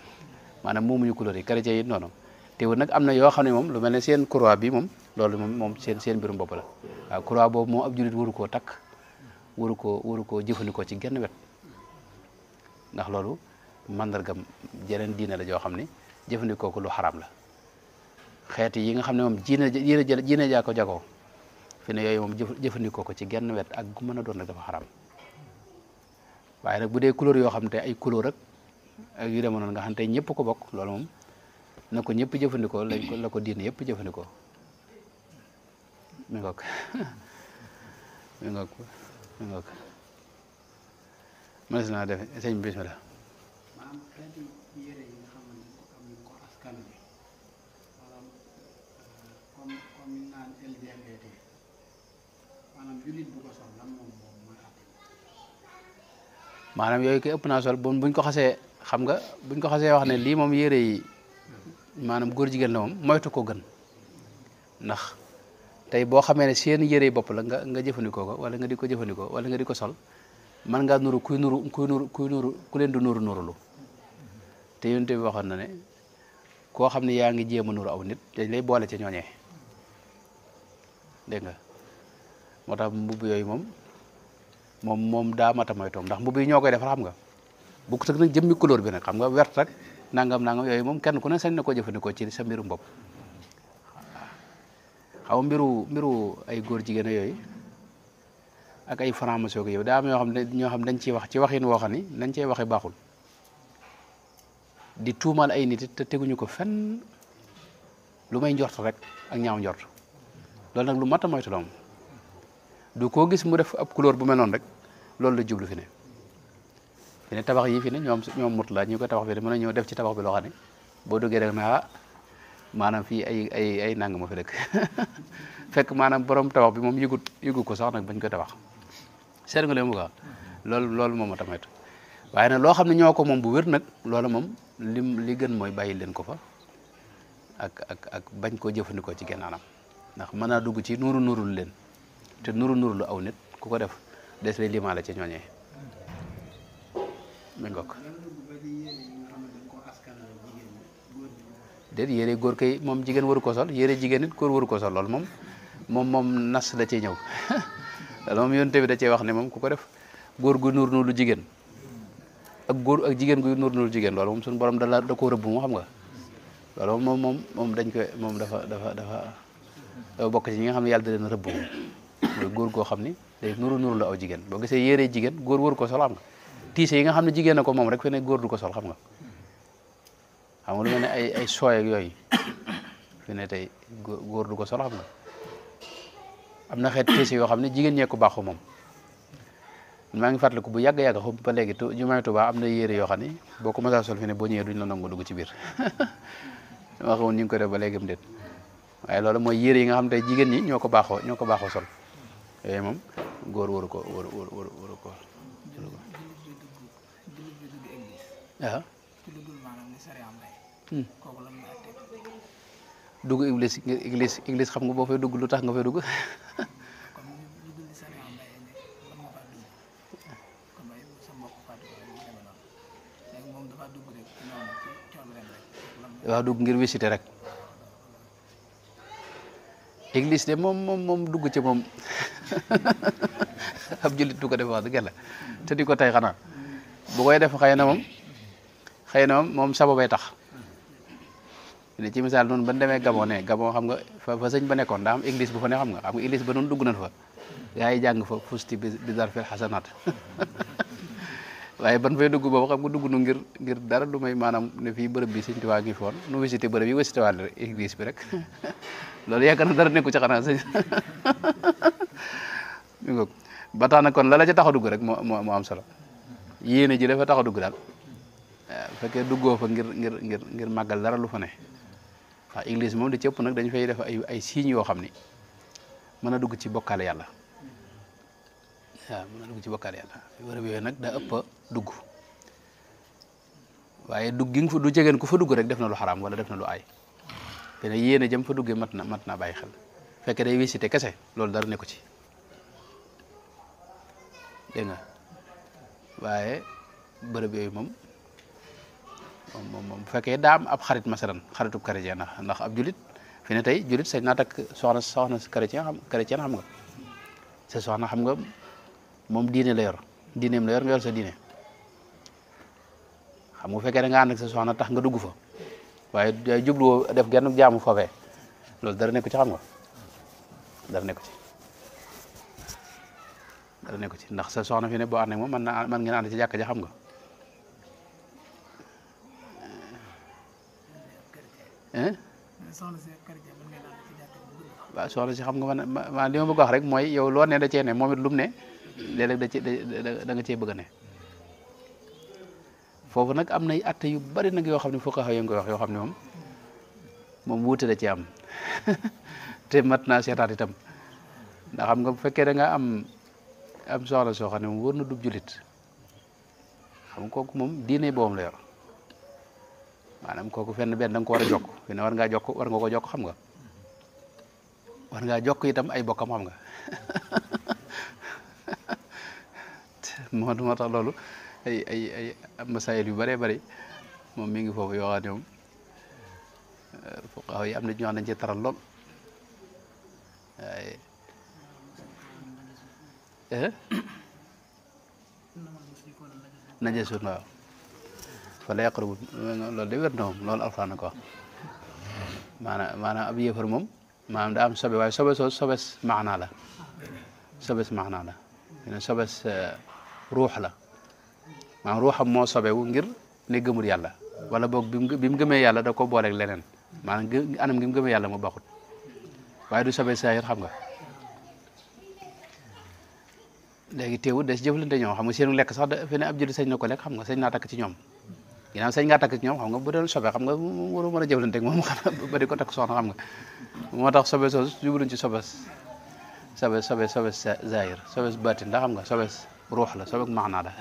B: maanaam moomuñu couleur yi chrétiens yi noonu teewul nag am na yoo xam ne moom lu mel ne seen croix bi moom loolu moom seen mbirum bopp la waaw croix boobu moom ab jullit waru koo takk waru koo jëfandikoo ci genn wet ndax loolu mandargam jeneen diine la joo xam ne jëfandikoo ko lu xaraam la xeet yi nga xam ne moom jiine jaa ko jagoo fi ne yooyu moom jëfandikoo ko ci genn wet ak gu mën a doon nag dafa xaraam waaye nag bu dee couleur yoo xam te ay couleur ak yu demoon noonu nga xam te ñëpp ko bokk loolu moom na ko ñëpp jëfandikoo la ko diine yëpp jëfandikoo mi ngoog mënees naa def sëñ bi bismillah
C: maanaam xeeti yére yi nga xam ne am ñu ko askan bi maanaam comme ñu naan LGBT maanaam jullit bu ko sol lan moom mooy at
B: maanaam yooyu koy ëpp naa sol buñ ko xasee xam nga buñ ko xasee wax ne lii moom yére yi maanaam góor jigéen la moom moytu ko gën ndax tey boo xamee ne seen yére yi bopp la nga jëfandikoo ko wala nga di ko jëfandikoo wala nga di ko sol man ngaa nuru ku leen du nurulu te yonent bi waxoon na ne koo xam ne yaa ngi jéem a nuru aw nit dañ lay boole ca ñooñee dégg nga moo tax mbubb yooyu moom daa mata moytoom ndax mbubb yi ñoo koy defar xam nga bu ko nag jëmmi couleur bi nag xam nga vert rek nangam yooyu moom kenn ku ne sañ na koo jëfandikoo ci sa mbiru bopp xaw mbiru ay góor jigéen yooyu ak ay franc-maçon yow daa am ñoo xam dañ ciy wax ci waxin woo xam ni nañ cey waxe baaxul di tuumal ay nit te teguñu ko fenn lu may njort rek ak ñaaw njort loolu nag lu mat a moytu la moom du koo gis mu def ab couleur bu mel noonu rek loolu la jublu fi ne tabax yi fi ne ñoom mut la ñu ko tabax fi ne mën a ñëw def ci tabax bi loo xam ne boo duggee rek na maanaam fii ay nang ma fi dëkk fekk maanaam borom tabax bi moom yëgut ko sax nag bañ koy tabax seet nga leen mu ko loolu moom moo tamaytu waaye nag loo xam ne ñoo ko moom bu wér nag loolu moom li gën mooy bàyyi leen ko fa ak bañ koo jëfandikoo ci genn anam ndax mën naa dugg ci nurul leen te nurul aw nit ku ko def des lay limaale ci ñooñee mi ngokk déet yére góor kay moom jigéen waru ko sol yére jigéen nit góor waru ko sol loolu moom nas la ci ñëw loolu moom yonent bi da cee wax ne moom ku ko def góor gu nur lu jigéen ak góor ak jigéen gu nur lu jigéen loolu moom suñu borom da koo rëbb moo xam nga loolu moom dañ koy moom dafa bokk ci ñi nga xam ne yàlla da leen rëbb mooy góor goo xam ni day nuru la aw jigéen boo gisee yére jigéen góor waru ko sol xam nga tiise yi nga xam ne jigéen a ko moom rek fe ne góor du ko sol xam nga lu mel ne ay sooy ak yooyu fi ne tey góor du ko sol xam nga am na xeet tiise yoo xam ne jigéen ñee ko baaxoo moom maa ngi fàttaliku bu yàgg xaw ba léegi jumaay Tuubaa am na yére yoo xam ne boo ko mësaa sol fi ne boo ñëwee duñ la nangu dugg ci biir dama xamoon ñu ngi ko def ba léegi mu déet waaye loolu mooy yére yi nga xam ne tey jigéen ñi ñoo ko baaxoo sol yooyu moom góor waru ko waaw dugg église xam nga boo fay dugg lu tax nga fay dugg waaw dugg ngir visiter rek église de moom dugg ci moom ab jullit du ko def wax dëgg yàlla te di ko tey xanaa bu koy def xëy na moom sababay tax ne ci misaal noonu ban demee Gabon xam nga fa sëñ ba nekkoon daa am église bu fa ne xam nga église ba noonu dugg nañ fa gaa yi jàng fa fusti bi zarfil xasanaat waaye ban fay dugg boobu xam nga dugg nu ngir dara du may maanaam ne fii bërëb bi sëñ Tuubaa ngi fi woon nu visité bërëb yi visité waale église bi rek loolu yaakaar na dara nekku ci xanaa sëñ ba tax na kon la ca tax a dugg rek moo am solo yéene ji dafa tax a dugg daal waaw fekkee duggoo fa ngir màggal dara lu fa ne ndax église moom di ci ëpp nag dañu fay def ay signes yoo xam ni mën a dugg ci bokkaale yàlla waaw mën a dugg ci bokkaale yàlla bërëb yooyu nag daa ëpp dugg waaye dugg gi nga fa du jegeen ku fa dugg rek def na lu xaraam wala def na lu aay te ne yéene jëm fa duggee mat na bàyyi xel fekkee day visité kese loolu dara nekku ci dégg nga waaye bërëb yooyu moom bu fekkee daa am ab xarit masalan xaritub chrétien ndax ab julit fi ne tey julit sañ naa takk soxna chrétien xam nga sa soxna xam nga moom diineem la yor nga yor sa diine xam nga fekkee da nga ànd ak sa soxna tax nga dugg fa waaye jubluwoo def genn jaamu foofee loolu dara nekku ci xam nga dara nekku ci ndax sa soxna fi ne boo ànd ak moom man ngeen ànd ci jàkka ja xam nga waaw soxna si xam nga man li ma bëgg wax rek mooy yow loo ne da cee ne moom it lu mu ne léeg-léeg da nga cee bëgg a ne foofu nag am nay atte yu bari nag yoo xam ne fuqaha yi nga koy wax yoo xam ne moom wuute da ci am te mat naa seetaat itam ndax xam nga bu fekkee da nga am soxna soo xam ne moom wóor na dub julit xam nga kooku moom diine boobam la yor maanaam kooku fenn benn da nga ko war a jokk fi ne war nga ko jokk xam nga war ngaa jokk itam ay bokkam xam nga moo tax loolu ay masaayil yu bëree bëri moom mi ngi foofu yoo xam ne moom fuqahaa yi am na ñoo xam ne dañ cee taral lool waaye najasun waaw fa la yaqrabu loolu de wér na moom loolu alxuraan ko wax maanaam ab yéefar moom maanaam daa am sobe waaye sobe soo sobes maanaa la sobes maanaa la ne sobes ruux la maanaam ruuxam moo sobewu ngir ne gëmul yàlla wala boog bi mu gëmee yàlla da ko booleeg leneen maanaam anam gi mu gëmee yàlla mu baxut waaye du sobe saahir xam nga léegi teewul des jëflante ñoom xam nga seenu lekk sax da fi ne ab jullit sañ na ko lekk xam nga sañ naa takk ci ñoom ginnaaw sañ ngaa takk ci ñoom xam nga bu doon sobe xam nga waru mën a jëflante ak moom xam ba di ko takk soxna xam nga moo tax sobe soosu jubluñ ci sobe zahir sobe batin ndax xam nga sobe ruux la sobe maanaa la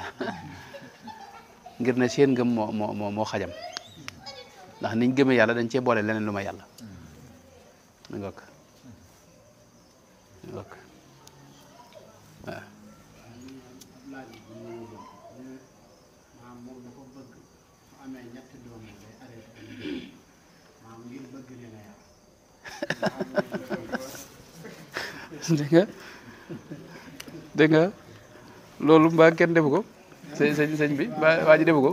B: ngir ne seen ngëm moo xajam ndax niñ gëmee yàlla dañ cee boole leneen lu ma yàlla ngok waaw dégg nga loolu mbaa kenn defu ko sëñ bi mbaa waa ji defu ko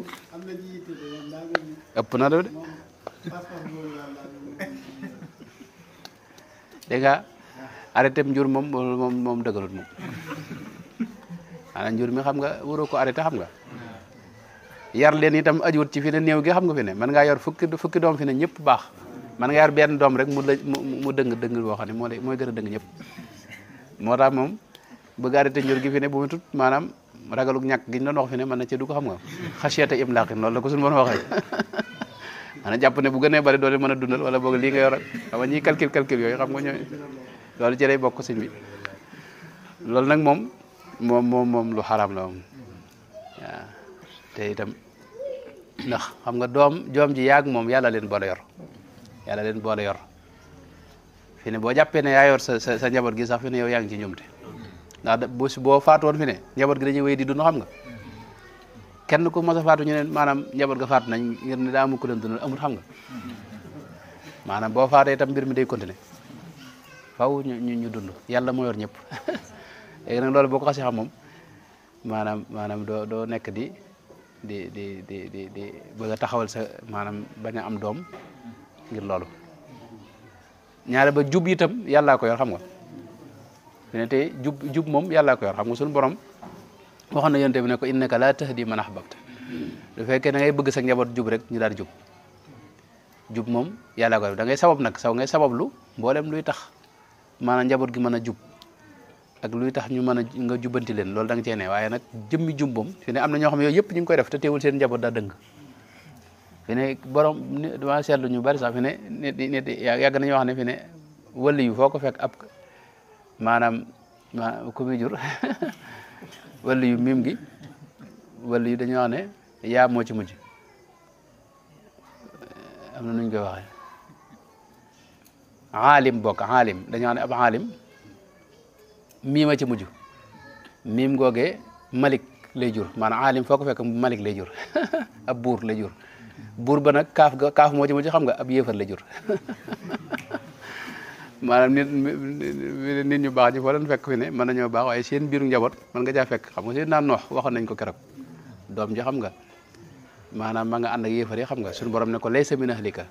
B: ëpp na de dégg nga arrêté njur moom dëggalut moom maanaam njur mi xam nga waroo ko arrêté xam nga yar leen itam ajuwut ci fi ne néew gi xam nga fi ne mën ngaa yor fukki doom fi ne ñëpp baax man nga yar benn doom rek mu dëng boo xam ne mooy gën a dëng ñëpp moo tax moom bëgg arrêté njur gi fi ne bu mu tut maanaam ragaluk ñàkk gi ñu doon wax fi ne mën na ci du ko xam nga xasiyata imlaaqin loolu la ko suñu mën a waxee maanaam jàpp ne bu gënee bari doole mën a dundal wala boog lii nga yor xam nga ñiy calcul yooyu xam nga ñooy loolu ci lay bokk sëñ bi loolu nag moom lu xaraam la moom waaw te itam ndax xam nga doom ji yaag moom yàlla leen boole yor fi ne boo jàppee ne yaa yor sa njaboot gi sax fi ne yow yaa ngi ci njumte ndax boo faatoon fi ne njaboot gi dañuy wéy di dund xam nga kenn ku mos a faatu ñu ne maanaam njaboot ga faatu nañ ngir ne daa amul ku leen dundal amul xam nga maanaam boo faatee itam mbir mi day continuer faw ñu dund yàlla moo yor ñëpp léegi nag loolu boo ko xasee xam moom maanaam doo nekk di bëgg a taxawal sa maanaam bañ a am doom ngir loolu ñaare ba jub itam yàllaa ko yor xam nga fi ne tey jub moom yàllaa ko yor xam nga suñu borom waxoon na yonte bi ne ko innaka laa tahdi man ahbabta du fekkee da ngay bëgg sa njaboot jub rek ñu daal jub moom yàllaa ko yor da ngay sabab nag ngay sabablu mboolem luy tax maanaam njaboot gi mën a jub ak luy tax ñu mën a nga jubbanti leen loolu da nga cee ne waaye nag jëmmi jub moom fi ne am na ñoo xam ne yooyu yëpp ñu ngi koy def te teewul seen njaboot daa dëng fi ne borom dama seetlu ñu bari sax fi ne nit yàgg nañu wax ne fi ne wëli yu foo ko fekk ab maanaam ku muy jur wëli yu mim gi wëli yu dañuy wax ne yaa moo ci mujj am na nuñ koy waxee aalim bokk aalim dañoo xam ne ab aalim miima ci mujj miim googee malik lay jur maanaam aalim foo ko fekk malik lay jur ab buur lay jur buur ba nag kaaf moo ci mujj xam nga ab yéefar lay jur maanaam nit ñu baax ñi foo leen fekk fi ne mën nañoo baax waaye seen biiru njaboot mën nga jaa fekk xam nga seen naan noox waxoon nañ ko keroog doom ji xam nga maanaam ma nga ànd ak yéefar yi xam nga suñu borom ne ko laysa min ahlika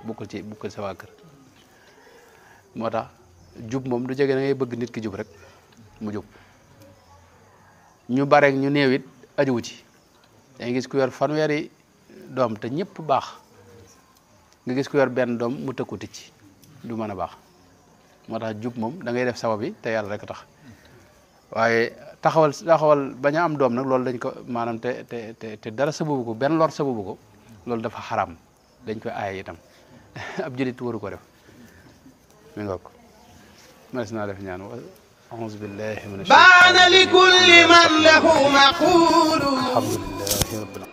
B: bukkul sa waa kër moo tax jub moom du jege da ngay bëgg nit ki jub rek mu jub ñu bare ñu néew it ajuwu ci dangay gis ku yor fanweeri doom te ñëpp baax nga gis ku yor benn doom mu tëkku ticc du mën a baax moo tax jub moom da ngay def sabab yi te yàlla rek a tax waaye taxawal bañ a am doom nag loolu dañ ko maanaam te dara sababu ko benn lor sababu ko loolu dafa xaram dañ koy aaye itam ab julit waru ko def mi nga ko mas naa def ñaan a'uuzu billahi mina
D: baana li kulli man lahu maqulu
B: alhamdulillahi rabbil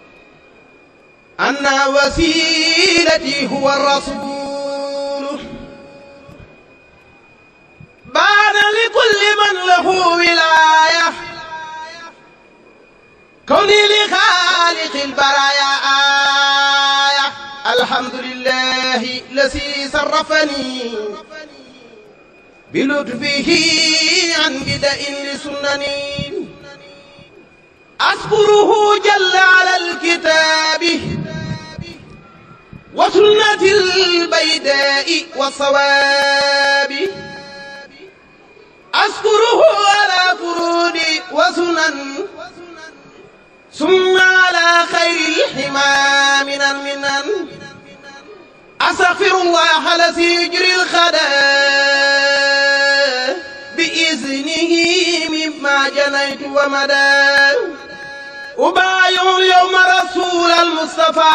D: anna wasilati huwa rasul baana li kulli man lahu wilaya كوني لخالق البرايا آية الحمد لله الذي صرفني بلطفه عن بدء لسنني أشكره جل على الكتاب وسنة البيداء والصواب أشكره على فروض وسنن ثم على خير الحمى من المنن أستغفر الله الذي يجري الخداء بإذنه مما جنيت ومدى أبايع اليوم رسول المصطفى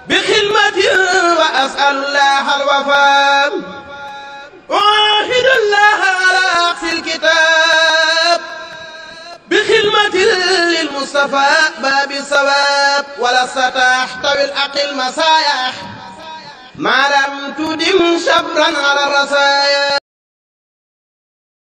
D: بخدمة وأسأل الله الوفاء وأعهد الله على عكس الكتاب بخدمة للمصطفى باب الصواب ولا ستحتوي العقل مسايح ما لم تدم شبرا على الرسايا